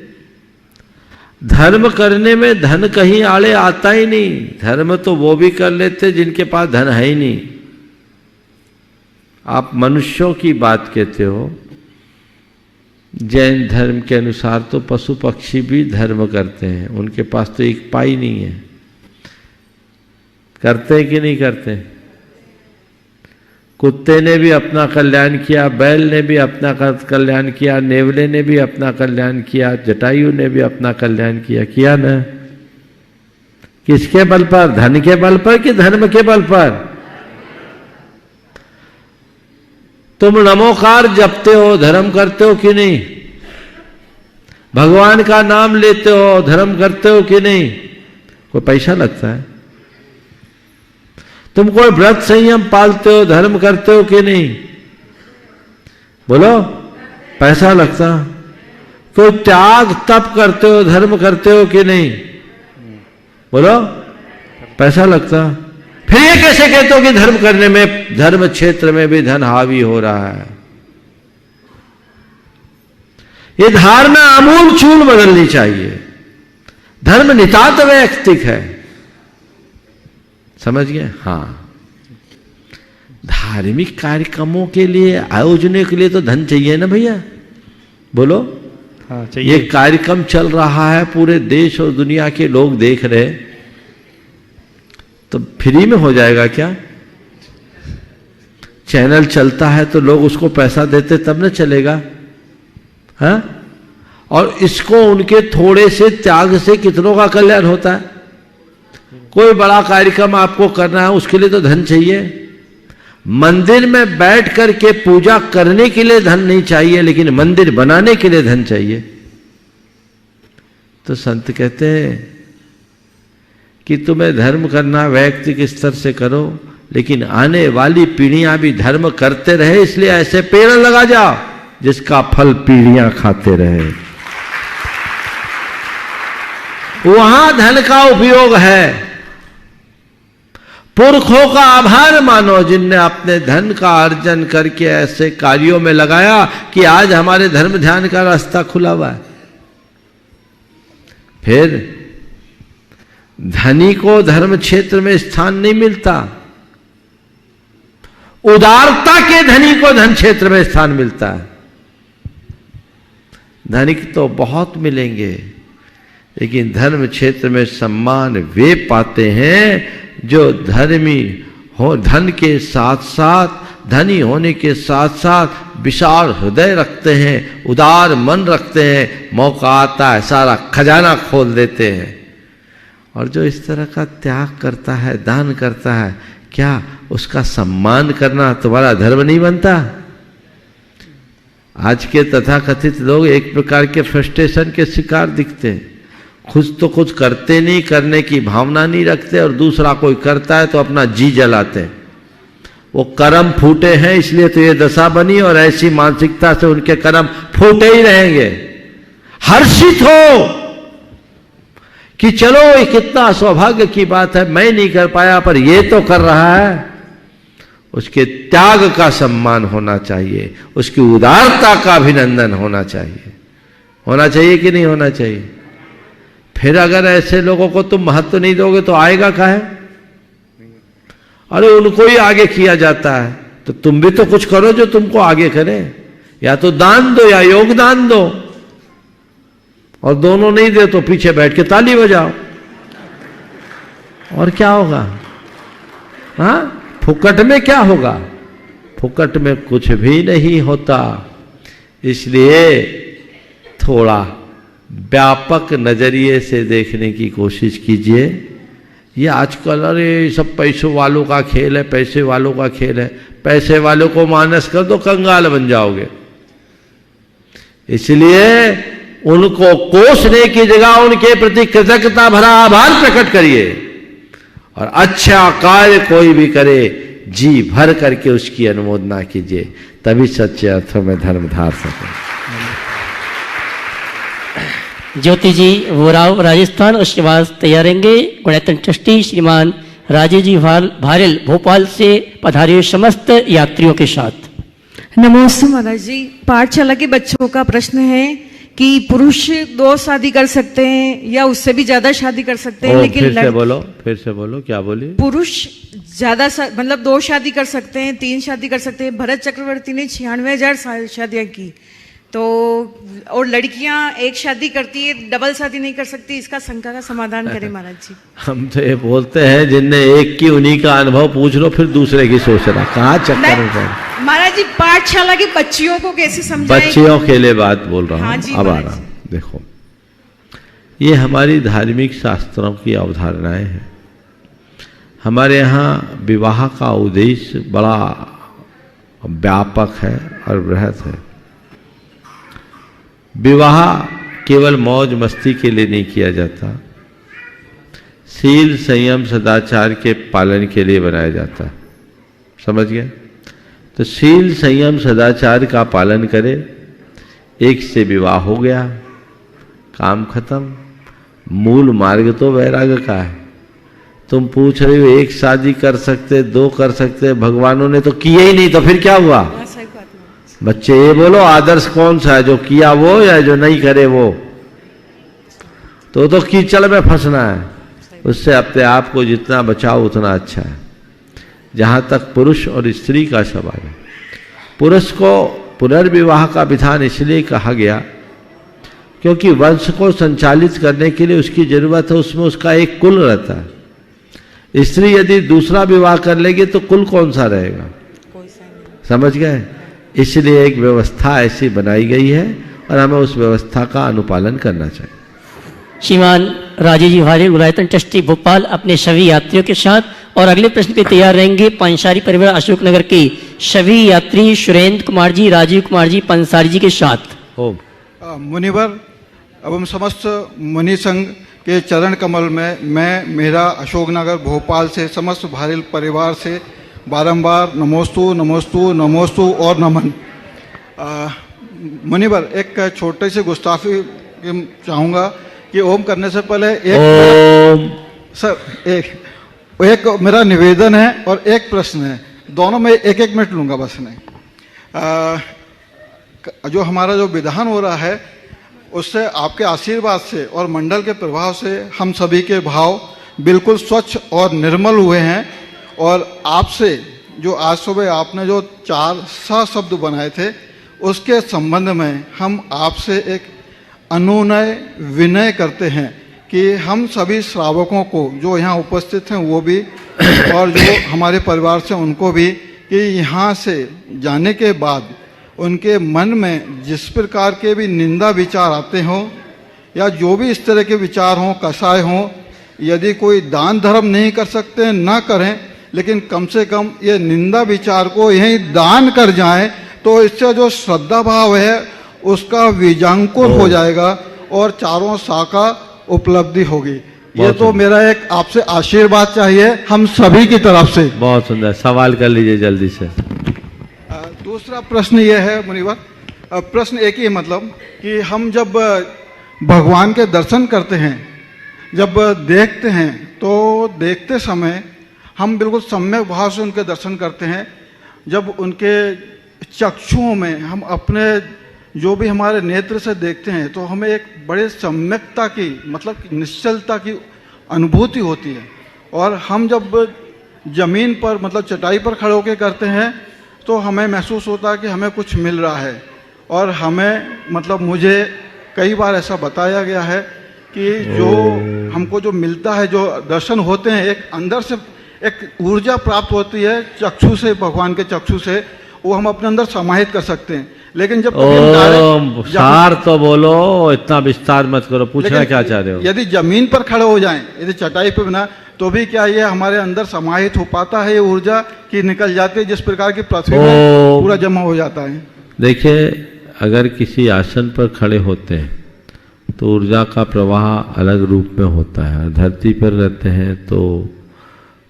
धर्म करने में धन कहीं आड़े आता ही नहीं। धर्म तो वो भी कर लेते जिनके पास धन है ही नहीं। आप मनुष्यों की बात कहते हो। जैन धर्म के अनुसार तो पशु पक्षी भी धर्म करते हैं, उनके पास तो एक पाई नहीं है। करते हैं कि नहीं करते? कुत्ते ने भी अपना कल्याण किया, बैल ने भी अपना कल्याण किया, नेवले ने भी अपना कल्याण किया, जटायु ने भी अपना कल्याण किया ना? किसके बल पर? धन के बल पर कि धर्म के बल पर? तुम नमोकार जपते हो, धर्म करते हो कि नहीं? भगवान का नाम लेते हो, धर्म करते हो कि नहीं? कोई पैसा लगता है? तुम कोई व्रत संयम पालते हो, धर्म करते हो कि नहीं? बोलो। पैसा लगता? कोई त्याग तप करते हो, धर्म करते हो कि नहीं? बोलो। पैसा लगता? फिर ये कैसे कहते हो कि धर्म करने में, धर्म क्षेत्र में भी धन हावी हो रहा है? ये धारणा आमूल चूल बदलनी चाहिए। धर्म नितांत वैयक्तिक है। समझ गए? हाँ। धार्मिक कार्यक्रमों के लिए, आयोजनों के लिए तो धन चाहिए ना भैया। बोलो। हाँ, चाहिए। ये कार्यक्रम चल रहा है, पूरे देश और दुनिया के लोग देख रहे, तो फ्री में हो जाएगा क्या? चैनल चलता है तो लोग उसको पैसा देते तब न चलेगा। हाँ? और इसको उनके थोड़े से त्याग से कितनों का कल्याण होता है। कोई बड़ा कार्यक्रम आपको करना है, उसके लिए तो धन चाहिए। मंदिर में बैठ करके पूजा करने के लिए धन नहीं चाहिए, लेकिन मंदिर बनाने के लिए धन चाहिए। तो संत कहते हैं कि तुम्हें धर्म करना वैयक्तिक स्तर से करो, लेकिन आने वाली पीढ़ियां भी धर्म करते रहे, इसलिए ऐसे पेड़ लगा जाओ जिसका फल पीढ़ियां खाते रहे। वहां धन का उपयोग है। पुरखों का आभार मानो जिनने अपने धन का अर्जन करके ऐसे कार्यों में लगाया कि आज हमारे धर्म ध्यान का रास्ता खुला हुआ है। फिर धनी को धर्म क्षेत्र में स्थान नहीं मिलता, उदारता के धनी को धन क्षेत्र में स्थान मिलता है। धनिक तो बहुत मिलेंगे, लेकिन धर्म क्षेत्र में सम्मान वे पाते हैं जो धर्मी हो, धन के साथ साथ, धनी होने के साथ साथ विशाल हृदय रखते हैं, उदार मन रखते हैं। मौका आता है सारा खजाना खोल देते हैं। और जो इस तरह का त्याग करता है, दान करता है, क्या उसका सम्मान करना तुम्हारा धर्म नहीं बनता? आज के तथाकथित लोग एक प्रकार के फ्रस्ट्रेशन के शिकार दिखते हैं। खुद तो कुछ करते नहीं, करने की भावना नहीं रखते, और दूसरा कोई करता है तो अपना जी जलाते हैं। वो कर्म फूटे हैं, इसलिए तो ये दशा बनी, और ऐसी मानसिकता से उनके कर्म फूटे ही रहेंगे। हर्षित हो कि चलो ये कितना सौभाग्य की बात है, मैं नहीं कर पाया पर ये तो कर रहा है, उसके त्याग का सम्मान होना चाहिए, उसकी उदारता का अभिनंदन होना चाहिए। होना चाहिए कि नहीं होना चाहिए? फिर अगर ऐसे लोगों को तुम महत्व नहीं दोगे तो आएगा काहे? अरे उनको ही आगे किया जाता है तो तुम भी तो कुछ करो जो तुमको आगे करे। या तो दान दो या योगदान दो, और दोनों नहीं दे तो पीछे बैठ के ताली बजाओ, और क्या होगा? हाँ, फुकट में क्या होगा? फुकट में कुछ भी नहीं होता। इसलिए थोड़ा व्यापक नजरिए से देखने की कोशिश कीजिए। ये आजकल अरे सब पैसों वालों का खेल है, पैसे वालों का खेल है। पैसे वालों को मानस कर दो, कंगाल बन जाओगे। इसलिए उनको कोसने की जगह उनके प्रति कृतज्ञता भरा आभार प्रकट करिए, और अच्छा कार्य कोई भी करे जी भर करके उसकी अनुमोदना कीजिए, तभी सच्चे अर्थों में धर्म धार सके। ज्योति जी वोराव राजस्थान, उसके बाद तैयार रहेंगे गुणायतन ट्रस्टी श्रीमान राजेश जी भारेल भोपाल से पधारे समस्त यात्रियों के साथ। नमस्ते महाराज जी। पाठशाला के बच्चों का प्रश्न है कि पुरुष 2 शादी कर सकते हैं या उससे भी ज्यादा शादी कर सकते हैं, लेकिन फिर से बोलो क्या बोली? पुरुष ज्यादा मतलब 2 शादी कर सकते हैं, 3 शादी कर सकते हैं। भरत चक्रवर्ती ने 96,000 शादियां की, तो और लड़कियां 1 शादी करती है, डबल शादी नहीं कर सकती। इसका शंका का समाधान करें महाराज जी। हम तो ये बोलते हैं जिनने एक की उन्हीं का अनुभव पूछ लो, फिर दूसरे की सोचना कहाँ चक्कर में। महाराज जी पाठशाला की बच्चियों को कैसे समझाएं? बच्चियों के लिए बात बोल रहा हूँ। हाँ जी, अब आ रहा हूँ। देखो, ये हमारी धार्मिक शास्त्रों की अवधारणाएं हैं। हमारे यहाँ विवाह का उद्देश्य बड़ा व्यापक है और बृहत है। विवाह केवल मौज मस्ती के लिए नहीं किया जाता, शील संयम सदाचार के पालन के लिए बनाया जाता। समझ गए? तो शील संयम सदाचार का पालन करे, एक से विवाह हो गया, काम खत्म। मूल मार्ग तो वैराग्य का है। तुम पूछ रहे हो 1 शादी कर सकते, 2 कर सकते, भगवानों ने तो किए ही नहीं, तो फिर क्या हुआ? बच्चे ये बोलो, आदर्श कौन सा है, जो किया वो या जो नहीं करे वो? तो कीचड़ में फंसना है। उससे अपने आप को जितना बचाओ उतना अच्छा है। जहां तक पुरुष और स्त्री का सवाल है, पुरुष को पुनर्विवाह का विधान इसलिए कहा गया क्योंकि वंश को संचालित करने के लिए उसकी जरूरत है, उसमें उसका एक कुल रहता है। स्त्री यदि दूसरा विवाह कर लेगी तो कुल कौन सा रहेगा? समझ गए? इसलिए एक व्यवस्था ऐसी बनाई गई है और हमें उस व्यवस्था का अनुपालन करना चाहिए। श्रीमान राजेश जी भारेल गुणायतन ट्रस्टी भोपाल अपने सभी यात्रियों के साथ और अगले प्रश्न पे तैयार रहेंगे पंसारी परिवार अशोक नगर के सभी यात्री सुरेंद्र कुमार जी, राजीव कुमार जी, पंसारी जी के साथ। मुनिवर एवं समस्त मुनि संघ के चरण कमल में मैं मेरा अशोकनगर भोपाल से समस्त भारेल परिवार से बारंबार नमोस्तु नमोस्तु नमोस्तु और नमन। मुनिवर एक छोटे से गुस्ताखी चाहूँगा कि ओम करने से पहले एक मेरा निवेदन है और एक प्रश्न है। दोनों में 1-1 मिनट लूँगा बस नहीं। जो हमारा जो विधान हो रहा है उससे आपके आशीर्वाद से और मंडल के प्रभाव से हम सभी के भाव बिल्कुल स्वच्छ और निर्मल हुए हैं। और आपसे जो आज सुबह आपने जो 4 शब्द बनाए थे उसके संबंध में हम आपसे एक अनुनय विनय करते हैं कि हम सभी श्रावकों को जो यहाँ उपस्थित हैं वो भी और जो हमारे परिवार से उनको भी कि यहाँ से जाने के बाद उनके मन में जिस प्रकार के भी निंदा विचार आते हों या जो भी इस तरह के विचार हों, कसाय हों, यदि कोई दान धर्म नहीं कर सकते ना करें, लेकिन कम से कम ये निंदा विचार को यहीं दान कर जाएं तो इससे जो श्रद्धा भाव है उसका बीजांकुर हो जाएगा और चारों शाखा उपलब्धि होगी। ये तो मेरा एक आपसे आशीर्वाद चाहिए हम सभी की तरफ से। बहुत सुंदर। सवाल कर लीजिए जल्दी से। दूसरा प्रश्न ये है मुनिवर, प्रश्न एक ही मतलब कि हम जब भगवान के दर्शन करते हैं जब देखते हैं तो देखते समय हम बिल्कुल सम्यक भाव से उनके दर्शन करते हैं। जब उनके चक्षुओं में हम अपने जो भी हमारे नेत्र से देखते हैं तो हमें एक बड़े सम्यकता की मतलब निश्चलता की अनुभूति होती है। और हम जब जमीन पर मतलब चटाई पर खड़े होकर करते हैं तो हमें महसूस होता है कि हमें कुछ मिल रहा है। और हमें मतलब मुझे कई बार ऐसा बताया गया है कि जो हमको जो मिलता है, जो दर्शन होते हैं, एक अंदर से एक ऊर्जा प्राप्त होती है चक्षु से, भगवान के चक्षु से, वो हम अपने अंदर समाहित कर सकते हैं। लेकिन जब सार तो बोलो, इतना विस्तार मत करो, पूछना क्या चाह रहे हो? यदि जमीन पर खड़े हो जाएं, यदि चटाई पे बना, तो भी क्या ये हमारे अंदर समाहित हो पाता है, ये ऊर्जा की निकल जाती है जिस प्रकार की पृथ्वी में पूरा जमा हो जाता है। देखिए, अगर किसी आसन पर खड़े होते हैं तो ऊर्जा का प्रवाह अलग रूप में होता है। धरती पर रहते हैं तो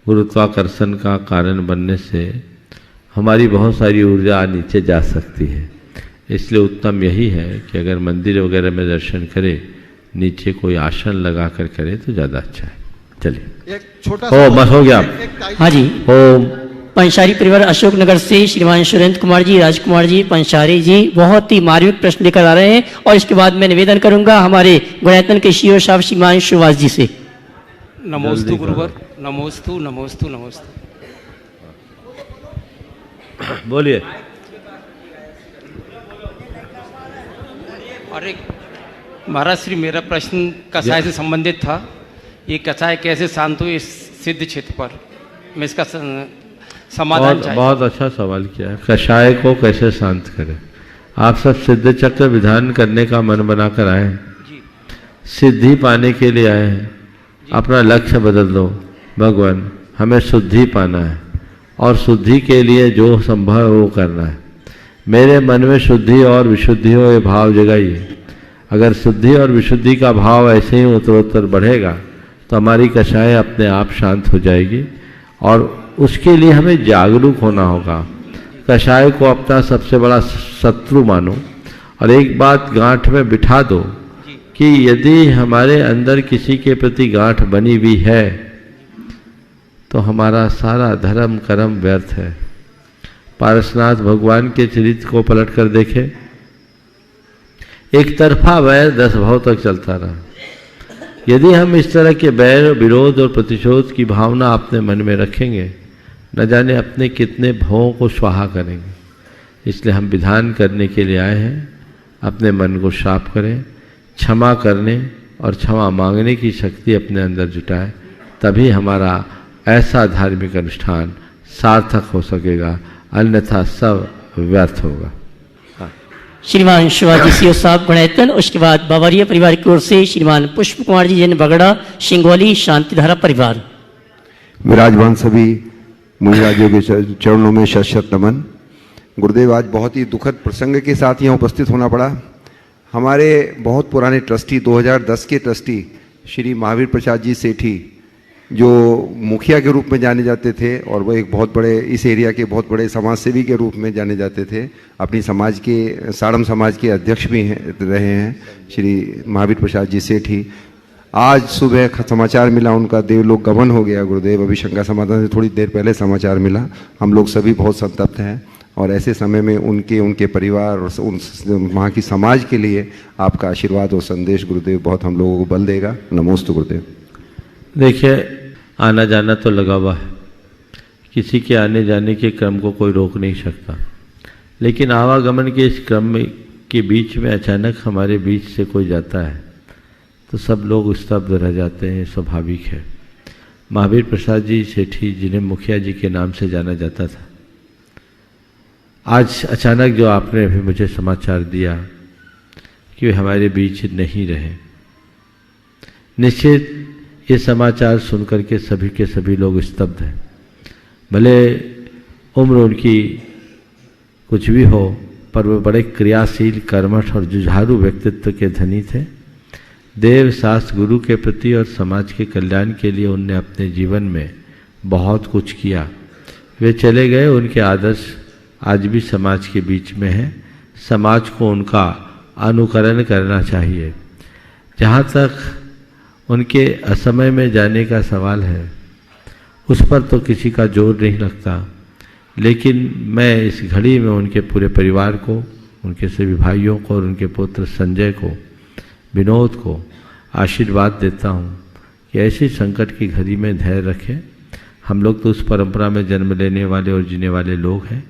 गुरुत्वाकर्षण का कारण बनने से हमारी बहुत सारी ऊर्जा नीचे जा सकती है। इसलिए उत्तम यही है कि अगर मंदिर वगैरह में दर्शन करे, नीचे कोई आसन लगा कर करे तो ज़्यादा अच्छा है। चलिए, एक छोटा बस हो गया। हाँ जी, ओम। पंचारी परिवार अशोक नगर से श्रीमान सुरेंद्र कुमार जी, राजकुमार जी, पंचारी जी बहुत ही मार्मिक प्रश्न लेकर आ रहे हैं। और इसके बाद मैं निवेदन करूंगा हमारे गुणायतन के सीईओ साहब श्रीमान सुभाष जी से। नमोस्तु गुरुवर, नमोस्तु नमोस्तु नमोस्तु। बोलिए। अरे महाराज श्री, मेरा प्रश्न कषाय से संबंधित था। ये कषाय कैसे शांत हुई इस सिद्ध क्षेत्र पर, मैं इसका समाधान चाहिए। बहुत अच्छा सवाल किया है। कषाय को कैसे शांत करें? आप सब सिद्ध चक्र विधान करने का मन बनाकर आए हैं, सिद्धि पाने के लिए आए हैं। अपना लक्ष्य बदल दो। भगवान, हमें शुद्धि पाना है और शुद्धि के लिए जो संभव है वो करना है। मेरे मन में शुद्धि और विशुद्धि हो, ये भाव जगाइए। अगर शुद्धि और विशुद्धि का भाव ऐसे ही उत्तरोत्तर बढ़ेगा तो हमारी कषाय अपने आप शांत हो जाएगी। और उसके लिए हमें जागरूक होना होगा। कषाय को अपना सबसे बड़ा शत्रु मानो और एक बात गांठ में बिठा दो कि यदि हमारे अंदर किसी के प्रति गांठ बनी हुई है तो हमारा सारा धर्म कर्म व्यर्थ है। पारसनाथ भगवान के चरित्र को पलट कर देखे, एक तरफा वैर 10 भाव तक चलता रहा। यदि हम इस तरह के बैर, विरोध और प्रतिशोध की भावना अपने मन में रखेंगे, न जाने अपने कितने भावों को स्वाहा करेंगे। इसलिए हम विधान करने के लिए आए हैं। अपने मन को साफ करें, क्षमा करने और क्षमा मांगने की शक्ति अपने अंदर जुटाएं, तभी हमारा ऐसा धार्मिक अनुष्ठान सार्थक हो सकेगा, अन्यथा सब व्यर्थ होगा। श्रीमान शिवाजी सीओ साहब गुणायतन। उसके बाद बावरिया परिवार की ओर से श्रीमान पुष्प कुमार जी जैन बगड़ा, सिंगोली शांतिधारा परिवार। विराजमान सभी मुनिराजों के चरणों में शत शत नमन। गुरुदेव, आज बहुत ही दुखद प्रसंग के साथ यहाँ उपस्थित होना पड़ा। हमारे बहुत पुराने ट्रस्टी, 2010 के ट्रस्टी श्री महावीर प्रसाद जी सेठी, जो मुखिया के रूप में जाने जाते थे और वो एक बहुत बड़े, इस एरिया के बहुत बड़े समाजसेवी के रूप में जाने जाते थे। अपनी समाज के, साड़म समाज के अध्यक्ष भी रहे हैं श्री महावीर प्रसाद जी सेठी। आज सुबह समाचार मिला उनका देवलोक गमन हो गया। गुरुदेव, अभी शंका समाधान से थोड़ी देर पहले समाचार मिला। हम लोग सभी बहुत संतप्त हैं और ऐसे समय में उनके परिवार और वहाँ की समाज के लिए आपका आशीर्वाद और संदेश गुरुदेव बहुत हम लोगों को बल देगा। नमोस्तु गुरुदेव। देखिए, आना जाना तो लगा हुआ है, किसी के आने जाने के क्रम को कोई रोक नहीं सकता। लेकिन आवागमन के इस क्रम में के बीच में अचानक हमारे बीच से कोई जाता है तो सब लोग स्तब्ध रह जाते हैं, स्वाभाविक है। महावीर प्रसाद जी सेठी, जिन्हें मुखिया जी के नाम से जाना जाता था, आज अचानक जो आपने अभी मुझे समाचार दिया कि वे हमारे बीच नहीं रहे, निश्चित ये समाचार सुनकर के सभी के सभी लोग स्तब्ध हैं। भले उम्र उनकी कुछ भी हो, पर वे बड़े क्रियाशील, कर्मठ और जुझारू व्यक्तित्व के धनी थे। देव, शास्त्र, गुरु के प्रति और समाज के कल्याण के लिए उनने अपने जीवन में बहुत कुछ किया। वे चले गए, उनके आदर्श आज भी समाज के बीच में हैं। समाज को उनका अनुकरण करना चाहिए। जहाँ तक उनके असमय में जाने का सवाल है, उस पर तो किसी का जोर नहीं लगता। लेकिन मैं इस घड़ी में उनके पूरे परिवार को, उनके सभी भाइयों को और उनके पुत्र संजय को, विनोद को आशीर्वाद देता हूँ कि ऐसी संकट की घड़ी में धैर्य रखें। हम लोग तो उस परंपरा में जन्म लेने वाले और जीने वाले लोग हैं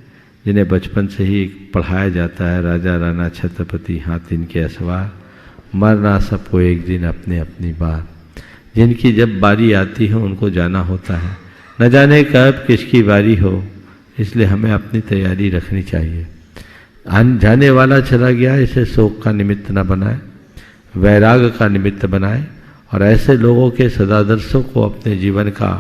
जिन्हें बचपन से ही पढ़ाया जाता है, राजा राणा छत्रपति हाथ इनके असवार, मरना सबको एक दिन अपने अपनी बार। जिनकी जब बारी आती है उनको जाना होता है, न जाने कब किसकी बारी हो, इसलिए हमें अपनी तैयारी रखनी चाहिए। जाने वाला चला गया, इसे शोक का निमित्त न बनाए, वैराग का निमित्त बनाए और ऐसे लोगों के सदादर्शों को अपने जीवन का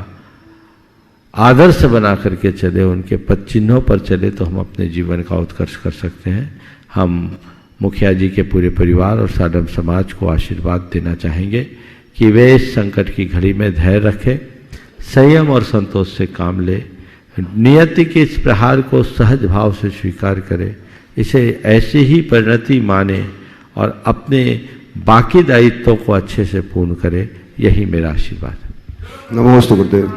आदर्श बना करके चले, उनके पद चिन्हों पर चले तो हम अपने जीवन का उत्कर्ष कर सकते हैं। हम मुखिया जी के पूरे परिवार और साडम समाज को आशीर्वाद देना चाहेंगे कि वे इस संकट की घड़ी में धैर्य रखें, संयम और संतोष से काम ले, नियति के इस प्रहार को सहज भाव से स्वीकार करें, इसे ऐसी ही परिणति माने और अपने बाकी दायित्वों को अच्छे से पूर्ण करें। यही मेरा आशीर्वाद है। नमोस्तु गुरुदेव।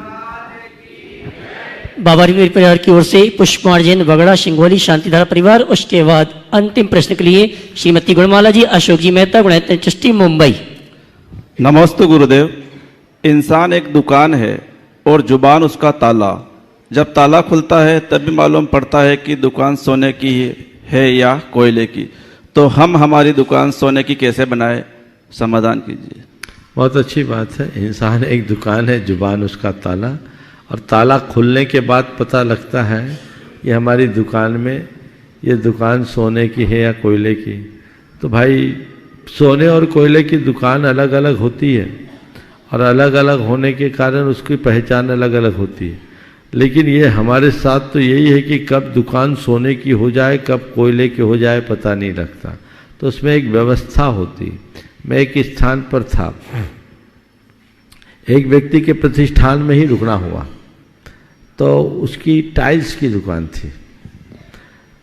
बाबा वीर परिवार की ओर से पुष्पार्जन बगड़ा सिंघोली शांतिधारा परिवार। उसके बाद अंतिम प्रश्न के लिए श्रीमती गुणमाला जी, अशोक जी मेहता, गुणायतन ट्रस्टी, मुंबई। नमस्ते गुरुदेव। इंसान एक दुकान है और जुबान उसका ताला। जब ताला खुलता है तभी मालूम पड़ता है कि दुकान सोने की है या कोयले की। तो हम हमारी दुकान सोने की कैसे बनाए, समाधान कीजिए। बहुत अच्छी बात है। इंसान एक दुकान है, जुबान उसका ताला, और ताला खुलने के बाद पता लगता है कि हमारी दुकान में ये दुकान सोने की है या कोयले की। तो भाई सोने और कोयले की दुकान अलग अलग होती है और अलग अलग होने के कारण उसकी पहचान अलग अलग होती है। लेकिन ये हमारे साथ तो यही है कि कब दुकान सोने की हो जाए, कब कोयले की हो जाए, पता नहीं लगता। तो उसमें एक व्यवस्था होती। मैं एक स्थान पर था, एक व्यक्ति के प्रतिष्ठान में ही रुकना हुआ, तो उसकी टाइल्स की दुकान थी।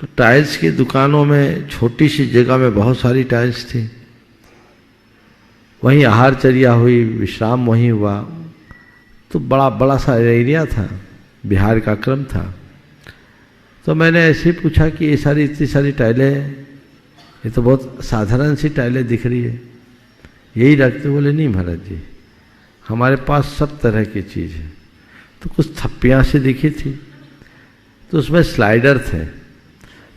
तो टाइल्स की दुकानों में छोटी सी जगह में बहुत सारी टाइल्स थी। वहीं आहारचर्या हुई, विश्राम वहीं हुआ। तो बड़ा बड़ा सा एरिया था, बिहार का क्रम था। तो मैंने ऐसे ही पूछा कि ये सारी इतनी सारी टाइलें, ये तो बहुत साधारण सी टाइलें दिख रही है, यही रखते? बोले नहीं महाराज जी, हमारे पास सब तरह की चीज़ है। तो कुछ थप्पियाँ सी दिखी थी, तो उसमें स्लाइडर थे,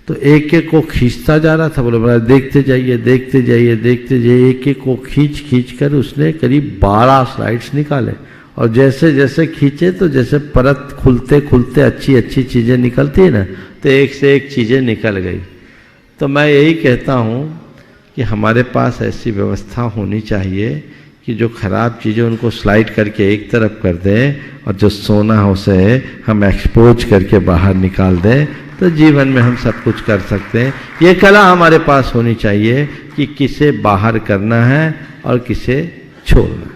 तो एक एक को खींचता जा रहा था। बोले महाराज देखते जाइए देखते जाइए देखते जाइए। एक एक को खींच खींच कर उसने करीब 12 स्लाइड्स निकाले, और जैसे जैसे खींचे तो जैसे परत खुलते खुलते अच्छी अच्छी चीज़ें निकलती है ना, तो एक से एक चीज़ें निकल गई। तो मैं यही कहता हूँ कि हमारे पास ऐसी व्यवस्था होनी चाहिए कि जो खराब चीज़ें उनको स्लाइड करके एक तरफ कर दें, और जो सोना हो उसे हम एक्सपोज करके बाहर निकाल दें, तो जीवन में हम सब कुछ कर सकते हैं। ये कला हमारे पास होनी चाहिए कि किसे बाहर करना है और किसे छोड़ना।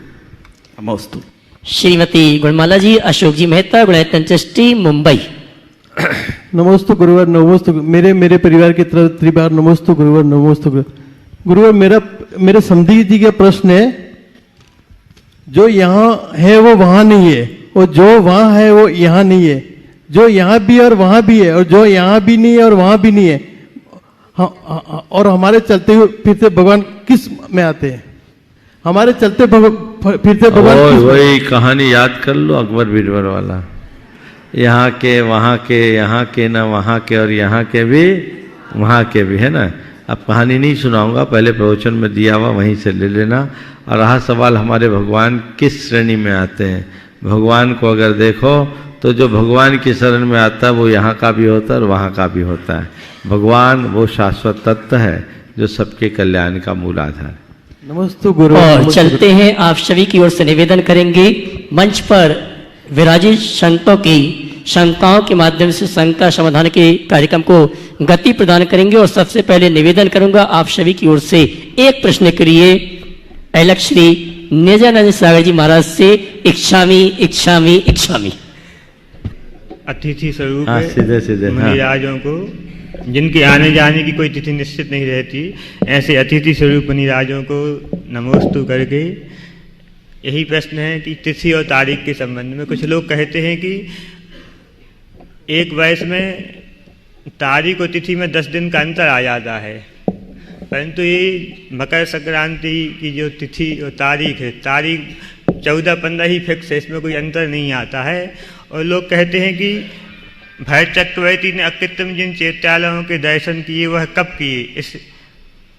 नमस्ते। श्रीमती गुणमाला जी, अशोक जी मेहता, गुणायतन ट्रस्टी, मुंबई। नमोस्तु गुरुवर, नमोस्तु। मेरे परिवार की तरफ त्रिबार नमोस्तु गुरुवर, नमोस्तु गुरुवर। मेरे समधी जी का प्रश्न है, जो यहाँ है वो वहाँ नहीं है, और जो वहाँ है वो यहाँ नहीं है, जो यहाँ भी और वहाँ भी है, और जो यहाँ भी नहीं है और वहाँ भी नहीं है। और हमारे चलते हुए फिरते भगवान किस में आते हैं? हमारे चलते फिरते भगवान वही कहानी याद कर लो, अकबर बीरबल वाला। यहाँ के वहाँ के, यहाँ के ना वहाँ के, और यहाँ के भी वहाँ के भी, है ना। अब कहानी नहीं सुनाऊंगा, पहले प्रवचन में दिया हुआ वहीं से ले लेना। और रहा सवाल हमारे भगवान किस श्रेणी में आते हैं, भगवान को अगर देखो तो जो भगवान की शरण में आता है वो यहाँ का भी होता है और वहाँ का भी होता है। भगवान वो शाश्वत तत्व है जो सबके कल्याण का मूल आधार है। नमस्ते गुरु। और चलते हैं, आप सभी की ओर से निवेदन करेंगे, मंच पर विराजित संतों की शंकाओं के माध्यम से शंका समाधान के कार्यक्रम को गति प्रदान करेंगे। और सबसे पहले निवेदन करूंगा आप सभी की ओर से एक प्रश्न के लिए अलग श्री निजानंद सागर जी महाराज से इच्छामी इच्छामी इच्छामी। अतिथि स्वरूप सीधे सीधे मुनिराजों को, जिनके आने जाने की कोई तिथि निश्चित नहीं रहती, ऐसे अतिथि स्वरूप मुनिराजों को नमोस्तु करके यही प्रश्न है कि तिथि और तारीख के संबंध में कुछ लोग कहते हैं कि एक वर्ष में तारीख और तिथि में 10 दिन का अंतर आ जाता है, परंतु ये मकर संक्रांति की जो तिथि और तारीख है, तारीख 14-15 ही फिक्स है, इसमें कोई अंतर नहीं आता है। और लोग कहते हैं कि भरत चक्रवर्ती ने अकृत्रिम जिन चैत्यालयों के दर्शन किए वह कब किए, इस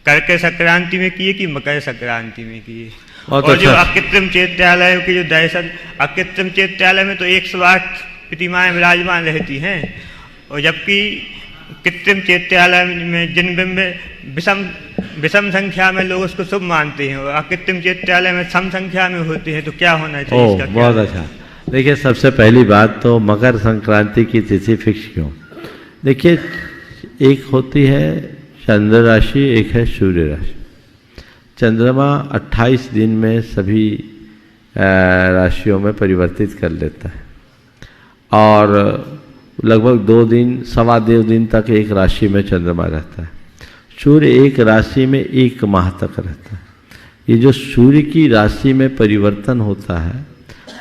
करके संक्रांति में किए कि मकर संक्रांति में किए? और जो अकृत्रिम चैत्यालयों के जो दर्शन, अकृत्रिम चैत्यालय में तो 108 प्रतिमाएं विराजमान रहती हैं, और जबकि कृत्रिम चैत्यालय में जिन बिंब विषम संख्या में लोग उसको शुभ मानते हैं और अकृत्रिम चैत्यालय में सम संख्या में होते हैं, तो क्या होना चाहिए इसका? बहुत अच्छा। देखिए, सबसे पहली बात तो मकर संक्रांति की तिथि फिक्स क्यों? देखिए, एक होती है चंद्र राशि, एक है सूर्य राशि। चंद्रमा 28 दिन में सभी राशियों में परिवर्तित कर लेता है और लगभग 2 दिन, 2.25 दिन तक एक राशि में चंद्रमा रहता है। सूर्य एक राशि में 1 माह तक रहता है। ये जो सूर्य की राशि में परिवर्तन होता है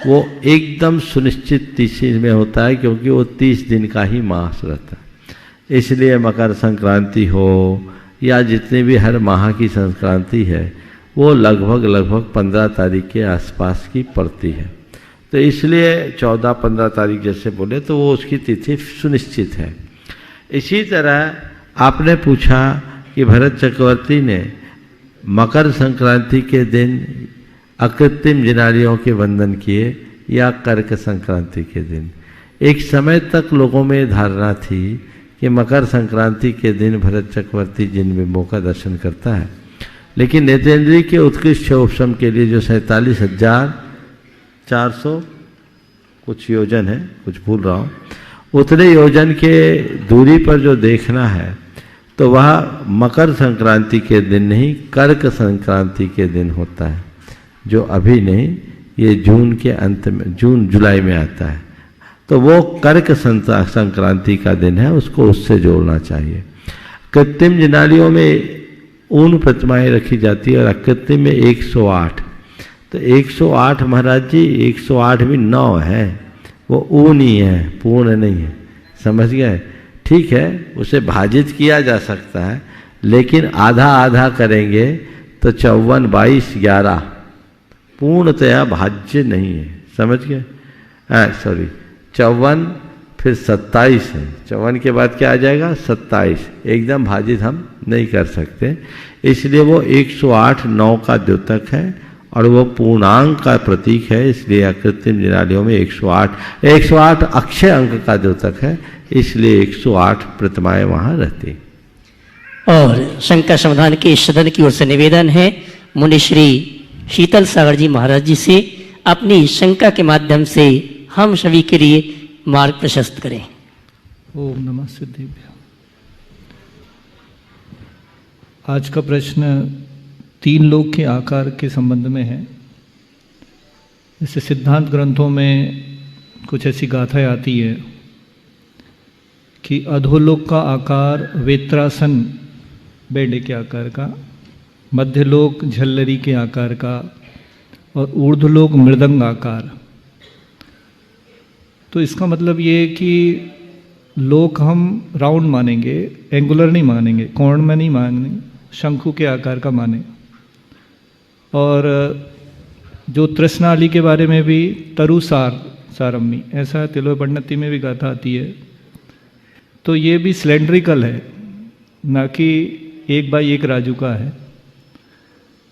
वो एकदम सुनिश्चित तिथि में होता है, क्योंकि वो 30 दिन का ही मास रहता है। इसलिए मकर संक्रांति हो या जितने भी हर माह की संक्रांति है वो लगभग 15 तारीख के आसपास की पड़ती है। तो इसलिए 14-15 तारीख जैसे बोले तो वो उसकी तिथि सुनिश्चित है। इसी तरह आपने पूछा कि भरत चक्रवर्ती ने मकर संक्रांति के दिन अकृत्रिम जिनारियों के वंदन किए या कर्क संक्रांति के दिन। एक समय तक लोगों में धारणा थी कि मकर संक्रांति के दिन भरत चक्रवर्ती जिन बिंबों का दर्शन करता है, लेकिन नेत्रेंद्रीय के उत्कृष्ट उपशम के लिए जो 47,400 कुछ योजन है, कुछ भूल रहा हूँ, उतने योजन के दूरी पर जो देखना है तो वह मकर संक्रांति के दिन नहीं, कर्क संक्रांति के दिन होता है, जो अभी नहीं, ये जून के अंत में, जून जुलाई में आता है। तो वो कर्क संक्रांति का दिन है, उसको उससे जोड़ना चाहिए। कृत्रिम जिनालियों में ऊन प्रतिमाएं रखी जाती है और अकृत्रिम में 108। तो 108 महाराज जी, 108 भी 9 है, वो ऊन ही है, पूर्ण नहीं है, समझ गए? ठीक है, उसे भाजित किया जा सकता है, लेकिन आधा आधा करेंगे तो 54, 22, 11 पूर्णतया भाज्य नहीं है, समझ गए? सॉरी, 54 फिर 27 है, 54 के बाद क्या आ जाएगा? 27। एकदम भाजित हम नहीं कर सकते, इसलिए वो 108 9 का द्योतक है और वो पूर्णांक का प्रतीक है। इसलिए अकृत्रिम जिनालियों में 108 अक्षय अंक का द्योतक है, इसलिए 108 प्रतिमाएं वहाँ रहती। और शंका समाधान के सदन की ओर से निवेदन है मुनिश्री शीतल सागर जी महाराज जी से अपनी शंका के माध्यम से हम सभी के लिए मार्ग प्रशस्त करें। ओम नमः सिद्धेभ्यो। आज का प्रश्न 3 लोक के आकार के संबंध में है। जैसे सिद्धांत ग्रंथों में कुछ ऐसी गाथाएं आती है कि अधोलोक का आकार वेत्रासन बेड़े के आकार का, मध्यलोक झल्लरी के आकार का और ऊर्ध्वलोक मृदंग आकार। तो इसका मतलब ये कि लोक हम राउंड मानेंगे, एंगुलर नहीं मानेंगे, कोण में नहीं मानेंगे, शंकु के आकार का माने। और जो तृष्णाली के बारे में भी तरुसार सारम्मी, ऐसा तिलोय पंडिती में भी गाथा आती है। तो ये भी सिलेंड्रिकल है, ना कि 1 बाई 1 राजू का है।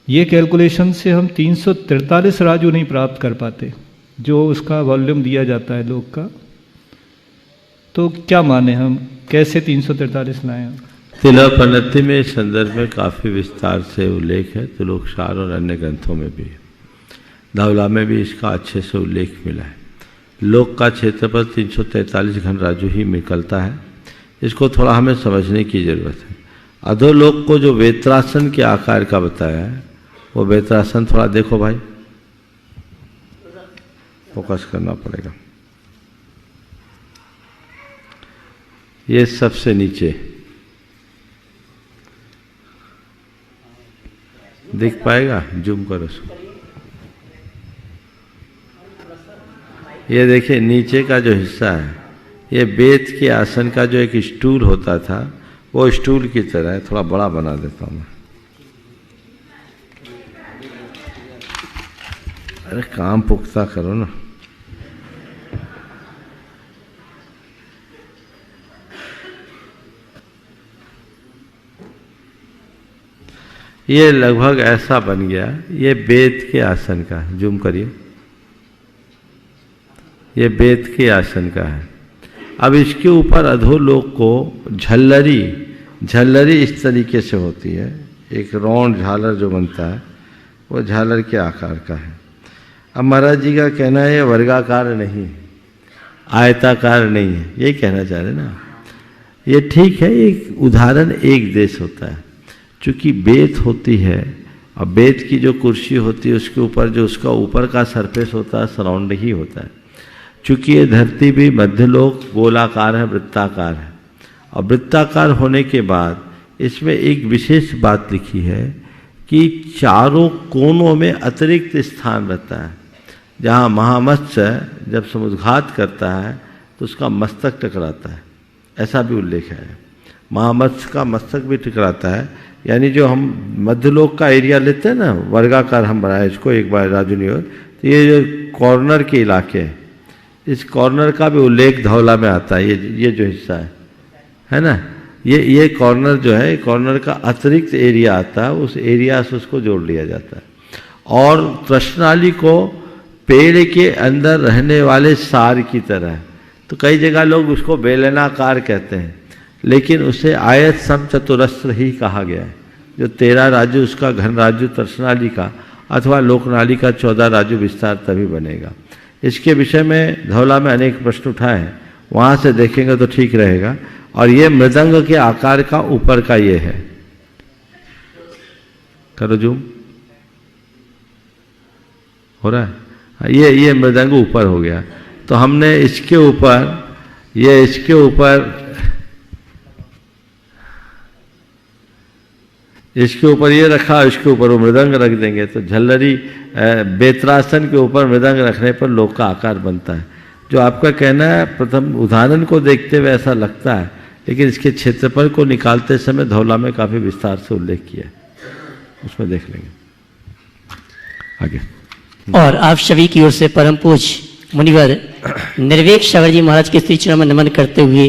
ये कैलकुलेशन से हम 343 राजू नहीं प्राप्त कर पाते, जो उसका वॉल्यूम दिया जाता है लोक का। तो क्या माने हम, कैसे 343 लाएं? तिलोय पंडिती में इस संदर्भ में काफ़ी विस्तार से उल्लेख है, तिलोकसार और अन्य ग्रंथों में भी, धवला में भी इसका अच्छे से उल्लेख मिला है। लोक का क्षेत्रफल 343 घन राजू ही निकलता है। इसको थोड़ा हमें समझने की जरूरत है। अधोलोक को जो वेत्रासन के आकार का बताया है, वो वेत्रासन थोड़ा देखो भाई, फोकस करना पड़ेगा। ये सबसे नीचे दिख पाएगा, जूम करो उसको। ये देखिए नीचे का जो हिस्सा है, ये बेत के आसन का जो एक स्टूल होता था, वो स्टूल की तरह है। थोड़ा बड़ा बना देता हूँ मैं। अरे काम पुख्ता करो ना। ये लगभग ऐसा बन गया। ये बेत के आसन का है, जूम करिए। ये बेत के आसन का है। अब इसके ऊपर अधोलोक को झल्लरी इस तरीके से होती है। एक राउंड झालर जो बनता है वो झालर के आकार का है। अब महाराज जी का कहना है ये वर्गाकार नहीं, आयताकार नहीं है, यही कहना चाह रहे ना। ये ठीक है, एक उदाहरण एक देश होता है। चूँकि बेत होती है और बेत की जो कुर्सी होती है उसके ऊपर जो उसका ऊपर का सरफेस होता है सराउंड ही होता है। चूँकि ये धरती भी मध्यलोक गोलाकार है, वृत्ताकार है, और वृत्ताकार होने के बाद इसमें एक विशेष बात लिखी है कि चारों कोनों में अतिरिक्त स्थान रहता है। जहाँ महामत्स्य जब समुद्घात करता है तो उसका मस्तक टकराता है, ऐसा भी उल्लेख है। महामत्स्य का मस्तक भी टकराता है। यानी जो हम मध्यलोक का एरिया लेते हैं ना, वर्गाकार हम बनाए इसको एक बार राजू ने, तो ये जो कॉर्नर के इलाके हैं, इस कॉर्नर का भी उल्लेख धौला में आता है। ये जो हिस्सा है ना, ये कॉर्नर जो है, कॉर्नर का अतिरिक्त एरिया आता है, उस एरिया से उसको जोड़ लिया जाता है। और प्रश्नाली को पेड़ के अंदर रहने वाले सार की तरह है। तो कई जगह लोग उसको बेलनाकार कहते हैं, लेकिन उसे आयत सम चतुरस्र ही कहा गया है। जो 13 राजू उसका घन राजू तरसनाली का अथवा लोकनाली का 14 राजू विस्तार तभी बनेगा। इसके विषय में धौला में अनेक प्रश्न उठाए हैं, वहाँ से देखेंगे तो ठीक रहेगा। और ये मृदंग के आकार का ऊपर का ये है, करो जूम, हो रहा है। ये मृदंग ऊपर हो गया। तो हमने इसके ऊपर इसके ऊपर ये रखा, इसके ऊपर वो मृदंग रख देंगे तो झल्लरी बेत्रासन के ऊपर मृदंग रखने पर लोक का आकार बनता है। जो आपका कहना है प्रथम उदाहरण को देखते हुए ऐसा लगता है, लेकिन इसके क्षेत्रफल को निकालते समय धौला में काफ़ी विस्तार से उल्लेख किया है, उसमें देख लेंगे आगे। और आप सभी की ओर से परम पूज्य मुनिवर निर्वेक सागर जी महाराज के श्री चरण में नमन करते हुए,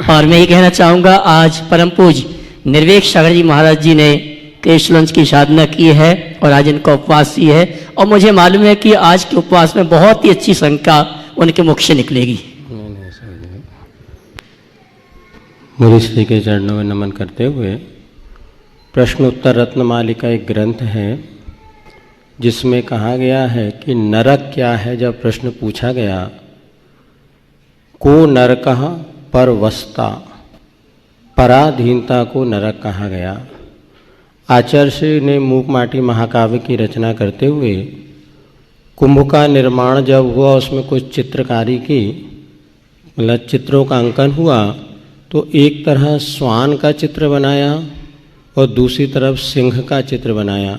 और मैं ये कहना चाहूँगा आज परम पूज्य निर्वेक सागर जी महाराज जी ने केशलंच की साधना की है और आज इनका उपवास ही है, और मुझे मालूम है कि आज के उपवास में बहुत ही अच्छी संख्या उनके मुख से निकलेगी। मुनिश्री के चरणों में नमन करते हुए, प्रश्न उत्तर रत्नमालिका एक ग्रंथ है जिसमें कहा गया है कि नरक क्या है। जब प्रश्न पूछा गया को नरकः परवस्ता, पराधीनता को नरक कहा गया। आचार्य ने मूक माटी महाकाव्य की रचना करते हुए कुंभ का निर्माण जब हुआ, उसमें कुछ चित्रकारी की मतलब चित्रों का अंकन हुआ, तो एक तरह श्वान का चित्र बनाया और दूसरी तरफ सिंह का चित्र बनाया।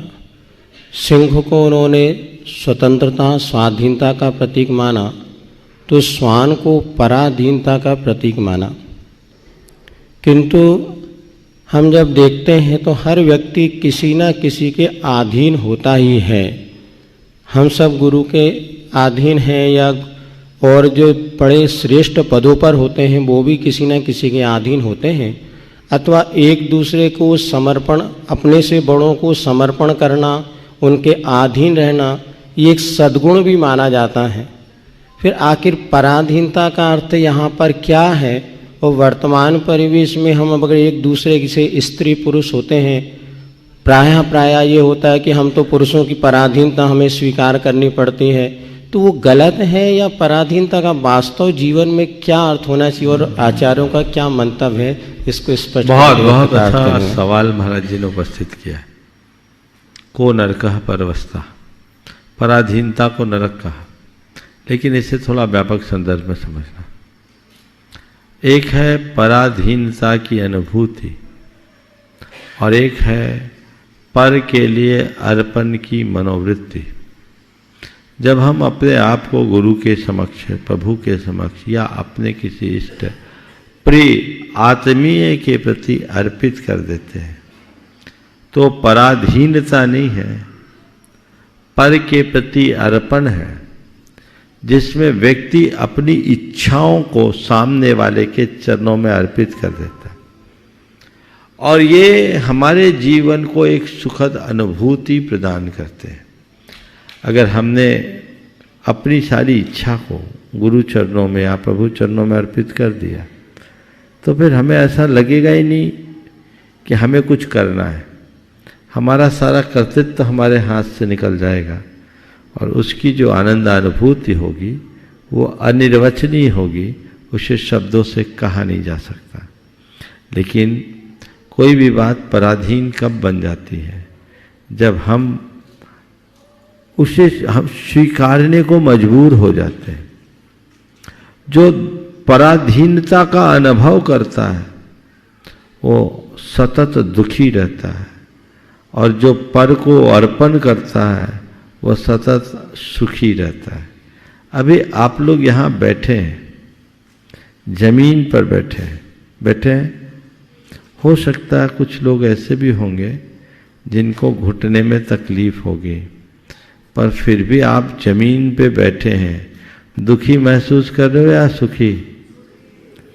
सिंह को उन्होंने स्वतंत्रता स्वाधीनता का प्रतीक माना, तो श्वान को पराधीनता का प्रतीक माना। किंतु हम जब देखते हैं तो हर व्यक्ति किसी न किसी के अधीन होता ही है। हम सब गुरु के अधीन हैं, या और जो बड़े श्रेष्ठ पदों पर होते हैं वो भी किसी न किसी के अधीन होते हैं, अथवा एक दूसरे को समर्पण, अपने से बड़ों को समर्पण करना, उनके अधीन रहना, ये एक सद्गुण भी माना जाता है। फिर आखिर पराधीनता का अर्थ यहाँ पर क्या है? और वर्तमान परिवेश में हम अगर एक दूसरे से स्त्री पुरुष होते हैं, प्रायः ये होता है कि हम तो पुरुषों की पराधीनता हमें स्वीकार करनी पड़ती है, तो वो गलत है या पराधीनता का वास्तव जीवन में क्या अर्थ होना चाहिए और आचार्यों का क्या मंतव्य है, इसको स्पष्ट बहुत अच्छा सवाल महाराज जी ने उपस्थित किया है। को नरकः परवस्ता, पराधीनता को नरक कहा, लेकिन इसे थोड़ा व्यापक संदर्भ में समझना। एक है पराधीनता की अनुभूति और एक है पर के लिए अर्पण की मनोवृत्ति। जब हम अपने आप को गुरु के समक्ष, प्रभु के समक्ष या अपने किसी इष्ट प्रिय आत्मीय के प्रति अर्पित कर देते हैं तो पराधीनता नहीं है, पर के प्रति अर्पण है, जिसमें व्यक्ति अपनी इच्छाओं को सामने वाले के चरणों में अर्पित कर देता है। और ये हमारे जीवन को एक सुखद अनुभूति प्रदान करते हैं। अगर हमने अपनी सारी इच्छा को गुरु चरणों में या प्रभु चरणों में अर्पित कर दिया तो फिर हमें ऐसा लगेगा ही नहीं कि हमें कुछ करना है। हमारा सारा कर्तव्य हमारे हाथ से निकल जाएगा और उसकी जो आनंद अनुभूति होगी वो अनिर्वचनीय होगी, उसे शब्दों से कहा नहीं जा सकता। लेकिन कोई भी बात पराधीन कब बन जाती है? जब हम उसे स्वीकारने को मजबूर हो जाते हैं। जो पराधीनता का अनुभव करता है वो सतत दुखी रहता है और जो पर को अर्पण करता है वो सतत सुखी रहता है। अभी आप लोग यहाँ बैठे हैं, जमीन पर बैठे हैं। हो सकता है कुछ लोग ऐसे भी होंगे जिनको घुटने में तकलीफ होगी, पर फिर भी आप जमीन पे बैठे हैं। दुखी महसूस कर रहे हो या सुखी?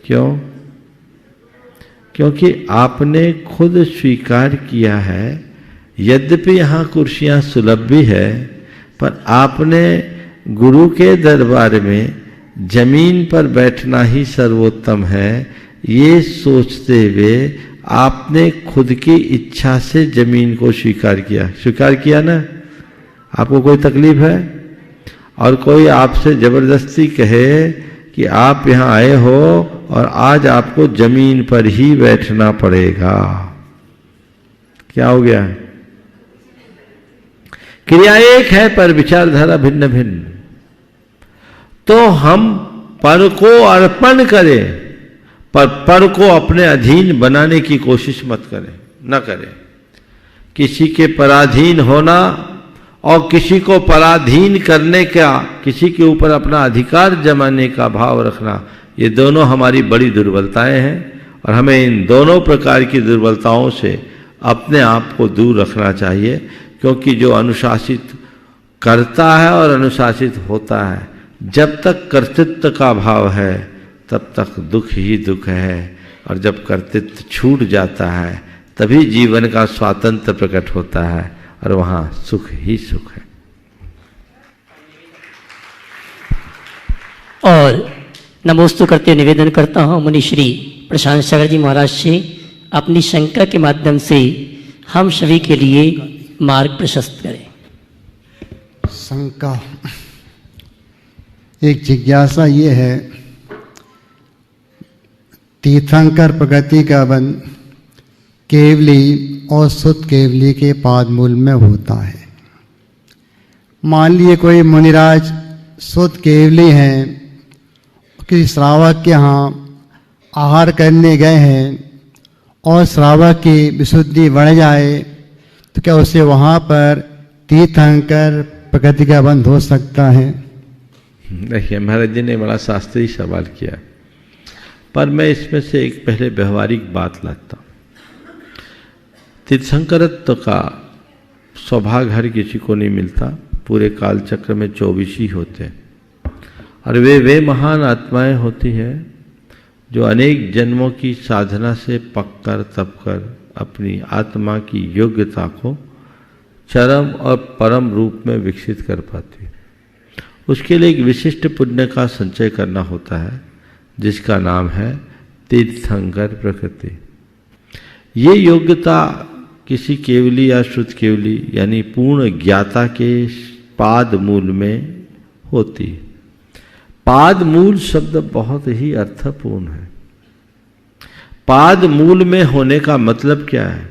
क्यों? क्योंकि आपने खुद स्वीकार किया है, यद्यपि यहाँ कुर्सियाँ सुलभ भी है, पर आपने गुरु के दरबार में जमीन पर बैठना ही सर्वोत्तम है, ये सोचते हुए आपने खुद की इच्छा से जमीन को स्वीकार किया ना। आपको कोई तकलीफ है और कोई आपसे जबरदस्ती कहे कि आप यहाँ आए हो और आज आपको जमीन पर ही बैठना पड़ेगा, क्या हो गया? क्रिया एक है पर विचारधारा भिन्न भिन्न। तो हम पर को अर्पण करें, पर पर को अपने अधीन बनाने की कोशिश मत करें, न करें। किसी के पराधीन होना और किसी को पराधीन करने का, किसी के ऊपर अपना अधिकार जमाने का भाव रखना, ये दोनों हमारी बड़ी दुर्बलताएं हैं और हमें इन दोनों प्रकार की दुर्बलताओं से अपने आप को दूर रखना चाहिए। क्योंकि जो अनुशासित करता है और अनुशासित होता है, जब तक कर्तृत्व का भाव है तब तक दुख ही दुख है, और जब कर्तृत्व छूट जाता है तभी जीवन का स्वातंत्र्य प्रकट होता है और वहाँ सुख ही सुख है। और नमोस्तु करते निवेदन करता हूँ मुनि श्री प्रशांत सागर जी महाराज से अपनी शंका के माध्यम से हम सभी के लिए मार्ग प्रशस्त करें। शंका, एक जिज्ञासा ये है, तीर्थंकर प्रगति का बंध केवली और शुद्ध केवली के पाद मूल में होता है। मान लिए कोई मुनिराज शुद्ध केवली हैं, किसी श्रावक के यहाँ आहार करने गए हैं और श्रावक की विशुद्धि बढ़ जाए तो क्या उसे वहाँ पर तीर्थंकर प्रगति का बंध हो सकता है? देखिए, महाराज जी ने बड़ा शास्त्रीय सवाल किया, पर मैं इसमें से एक पहले व्यवहारिक बात लाता हूँ। तीर्थंकरत्व का सौभाग्य हर किसी को नहीं मिलता। पूरे काल चक्र में 24 ही होते हैं और वे महान आत्माएं होती हैं जो अनेक जन्मों की साधना से पक कर तप कर अपनी आत्मा की योग्यता को चरम और परम रूप में विकसित कर पाती है। उसके लिए एक विशिष्ट पुण्य का संचय करना होता है जिसका नाम है तीर्थंकर प्रकृति। ये योग्यता किसी केवली या शुद्ध केवली यानी पूर्ण ज्ञाता के पाद मूल में होती है। पाद मूल शब्द बहुत ही अर्थपूर्ण है। पाद मूल में होने का मतलब क्या है?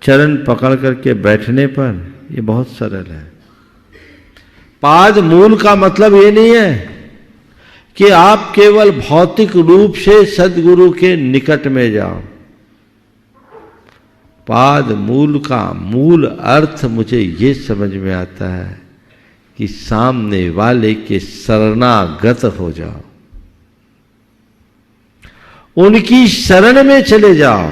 चरण पकड़ करके बैठने पर ये बहुत सरल है। पाद मूल का मतलब ये नहीं है कि आप केवल भौतिक रूप से सद्गुरु के निकट में जाओ। पाद मूल का मूल अर्थ मुझे ये समझ में आता है कि सामने वाले के शरणागत हो जाओ, उनकी शरण में चले जाओ,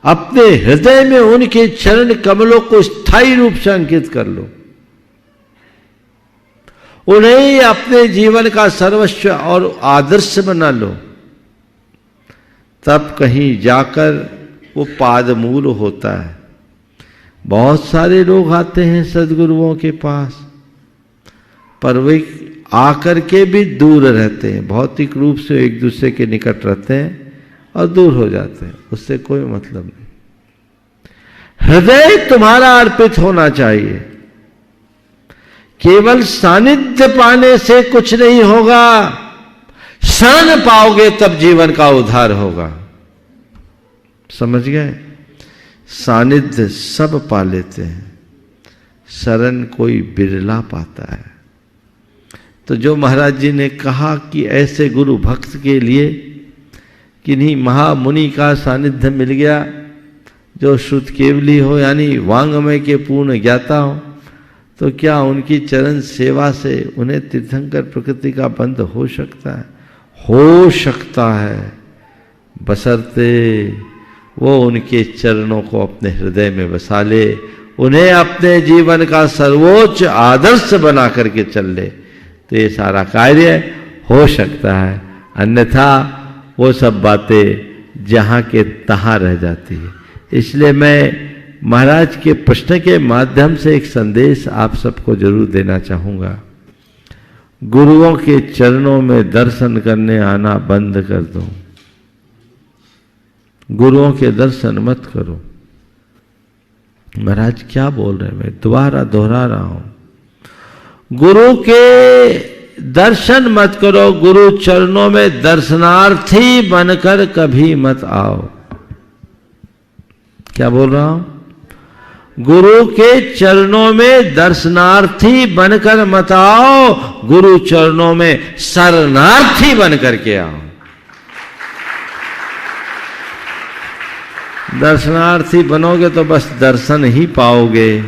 अपने हृदय में उनके चरण कमलों को स्थायी रूप से अंकित कर लो, उन्हें अपने जीवन का सर्वस्व और आदर्श बना लो। तब कहीं जाकर वो पादमूल होता है। बहुत सारे लोग आते हैं सदगुरुओं के पास, पर वे आकर के भी दूर रहते हैं, भौतिक रूप से एक दूसरे के निकट रहते हैं और दूर हो जाते हैं, उससे कोई मतलब नहीं। हृदय तुम्हारा अर्पित होना चाहिए। केवल सानिध्य पाने से कुछ नहीं होगा, शरण पाओगे तब जीवन का उद्धार होगा। समझ गए? सानिध्य सब पा लेते हैं, शरण कोई बिरला पाता है। तो जो महाराज जी ने कहा कि ऐसे गुरु भक्त के लिए किन्हीं महामुनि का सानिध्य मिल गया जो श्रुत केवली हो, यानी वांगमय के पूर्ण ज्ञाता हो, तो क्या उनकी चरण सेवा से उन्हें तीर्थंकर प्रकृति का बंध हो सकता है? हो सकता है, बशर्ते वो उनके चरणों को अपने हृदय में बसा ले, उन्हें अपने जीवन का सर्वोच्च आदर्श बना करके चल ले, तो ये सारा कार्य हो सकता है। अन्यथा वो सब बातें जहाँ के तहाँ रह जाती है। इसलिए मैं महाराज के प्रश्न के माध्यम से एक संदेश आप सबको जरूर देना चाहूँगा। गुरुओं के चरणों में दर्शन करने आना बंद कर दो, गुरुओं के दर्शन मत करो। महाराज क्या बोल रहे हैं, मैं दोबारा दोहरा रहा हूं, गुरु के दर्शन मत करो, गुरु चरणों में दर्शनार्थी बनकर कभी मत आओ। क्या बोल रहा हूं? गुरु के चरणों में दर्शनार्थी बनकर मत आओ, गुरु चरणों में शरणार्थी बनकर के आओ। दर्शनार्थी बनोगे तो बस दर्शन ही पाओगे,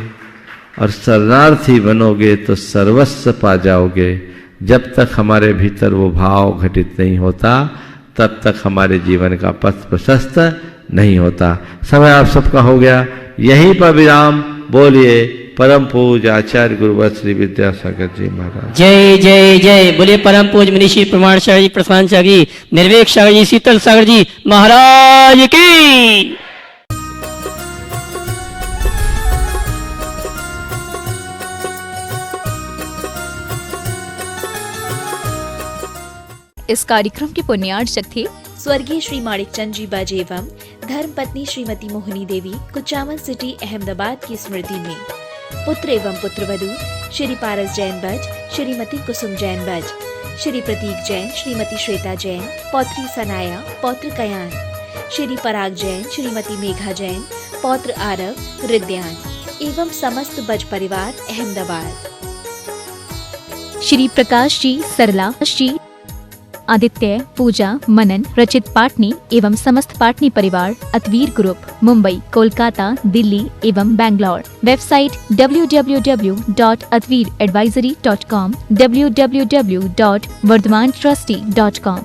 और शरणार्थी बनोगे तो सर्वस्व पा जाओगे। जब तक हमारे भीतर वो भाव घटित नहीं होता, तब तक हमारे जीवन का पथ प्रशस्त नहीं होता। समय आप सबका हो गया, यहीं पर विराम। बोलिए परम पूज आचार्य गुरुवर श्री विद्यासागर जी महाराज। जय जय जय। बोलिए परम पूज मनीषी प्रमाण सागर जी, प्रशांत सागर जी, निर्वेक सागर जी, शीतल सागर जी महाराज की। इस कार्यक्रम के पुण्यार्चक थे स्वर्गीय श्री माणिकचंद जी बाजे एवं धर्म पत्नी श्रीमती मोहिनी देवी, कुचामन सिटी, अहमदाबाद की स्मृति में पुत्र एवं पुत्रवधू श्री पारस जैन बज, श्रीमती कुसुम जैन बज, श्री प्रतीक जैन, श्रीमती श्वेता जैन, पौत्री सनाया, पौत्र कयान, श्री पराग जैन, श्रीमती मेघा जैन, पौत्र आरव, रिद्यान एवं समस्त बज परिवार अहमदाबाद। श्री प्रकाश जी, सरला जी, आदित्य, पूजा, मनन, रचित पाटनी एवं समस्त पाटनी परिवार, अतवीर ग्रुप, मुंबई, कोलकाता, दिल्ली एवं बैंगलोर। Website www.atveeradvisory.com, www.vardhamantrusty.com।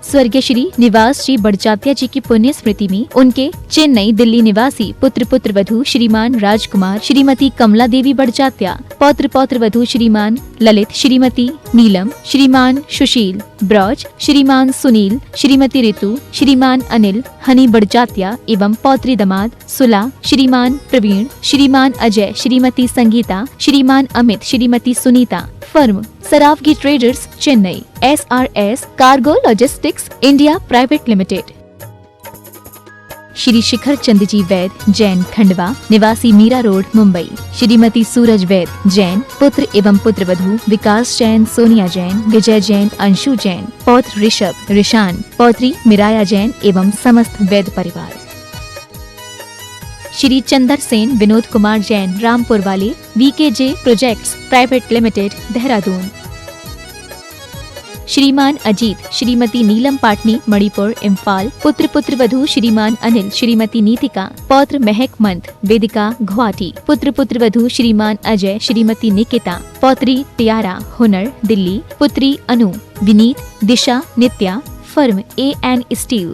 स्वर्गीय श्री निवास जी बड़जात्या जी की पुण्य स्मृति में उनके चेन्नई, दिल्ली निवासी पुत्र पुत्र वधू श्रीमान राजकुमार, श्रीमती कमला देवी बड़जात्या, पौत्र पौत्र वधू श्रीमान ललित, श्रीमती नीलम, श्रीमान सुशील ब्रज, श्रीमान सुनील, श्रीमती ऋतु, श्रीमान अनिल हनी बड़जात्या एवं पौत्री दमाद सुला, श्रीमान प्रवीण, श्रीमान Ajay, Shrimati Sangita, Shriman Amit, Shrimati Sunita. Firm Saraogi traders, Chennai. SRS cargo logistics India private limited. Shri Shikhar Chand ji Vaid, Jain, Khandwa, निवासी मीरा रोड, मुंबई। श्रीमती सूरज वैद, जैन, पुत्र एवं पुत्रवधू विकास जैन, सोनिया जैन, विजय जैन, अंशु जैन, पौत्र ऋषभ, ऋषान, पौत्री मिराया जैन एवं समस्त वैद परिवार। श्री चंदर सेन, विनोद कुमार जैन, रामपुर वाले, VKJ projects private limited, Dehradun. श्रीमान अजीत श्रीमती नीलम पाटनी मणिपुर इम्फाल। पुत्र पुत्र वधू श्रीमान अनिल श्रीमती नीतिका। पौत्र महक मंत वेदिका गुवाहाटी। पुत्र पुत्र वधू श्रीमान अजय श्रीमती निकिता। पौत्री तियारा हुनर दिल्ली। पुत्री Anu Vineet Disha Nitya firm N steel.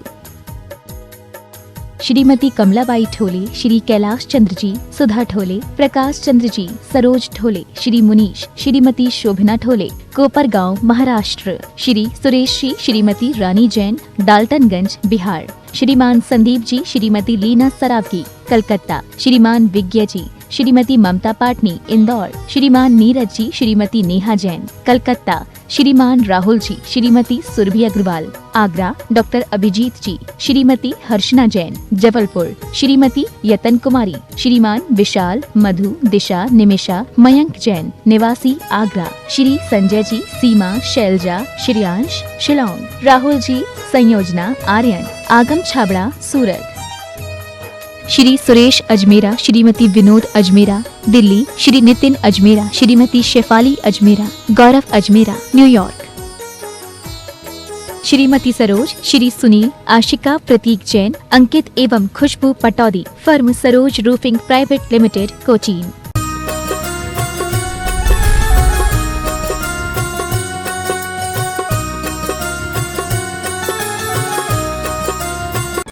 Shrimati Kamlabai Thole Shri Kailash Chandra ji Sudha Thole Prakash Chandra ji Saroj Thole Shri Munish Shrimati Shobhana Thole Kopargaon Maharashtra. Shri Suresh ji Shrimati Rani Jain Daltonganj Bihar. Shriman Sandeep जी श्रीमती लीना सरावगी कलकत्ता। श्रीमान विज्ञ जी श्रीमती ममता पाटनी इंदौर। श्रीमान नीरज जी श्रीमती नेहा जैन कलकत्ता। श्रीमान राहुल जी श्रीमती सुरभि अग्रवाल आगरा। डॉक्टर अभिजीत जी श्रीमती हर्षना जैन जबलपुर। श्रीमती यतन कुमारी श्रीमान विशाल मधु दिशा निमिषा मयंक जैन निवासी आगरा। श्री संजय जी सीमा शैलजा श्रेयांश शिलोंग। राहुल जी संयोजना आर्यन आगम छाबड़ा सूरत। श्री सुरेश अजमेरा श्रीमती विनोद अजमेरा दिल्ली। श्री नितिन अजमेरा श्रीमती शेफाली अजमेरा गौरव अजमेरा न्यूयॉर्क। श्रीमती सरोज श्री सुनील आशिका प्रतीक जैन अंकित एवं Khushboo Pataudi firm Saroj roofing private limited Cochin.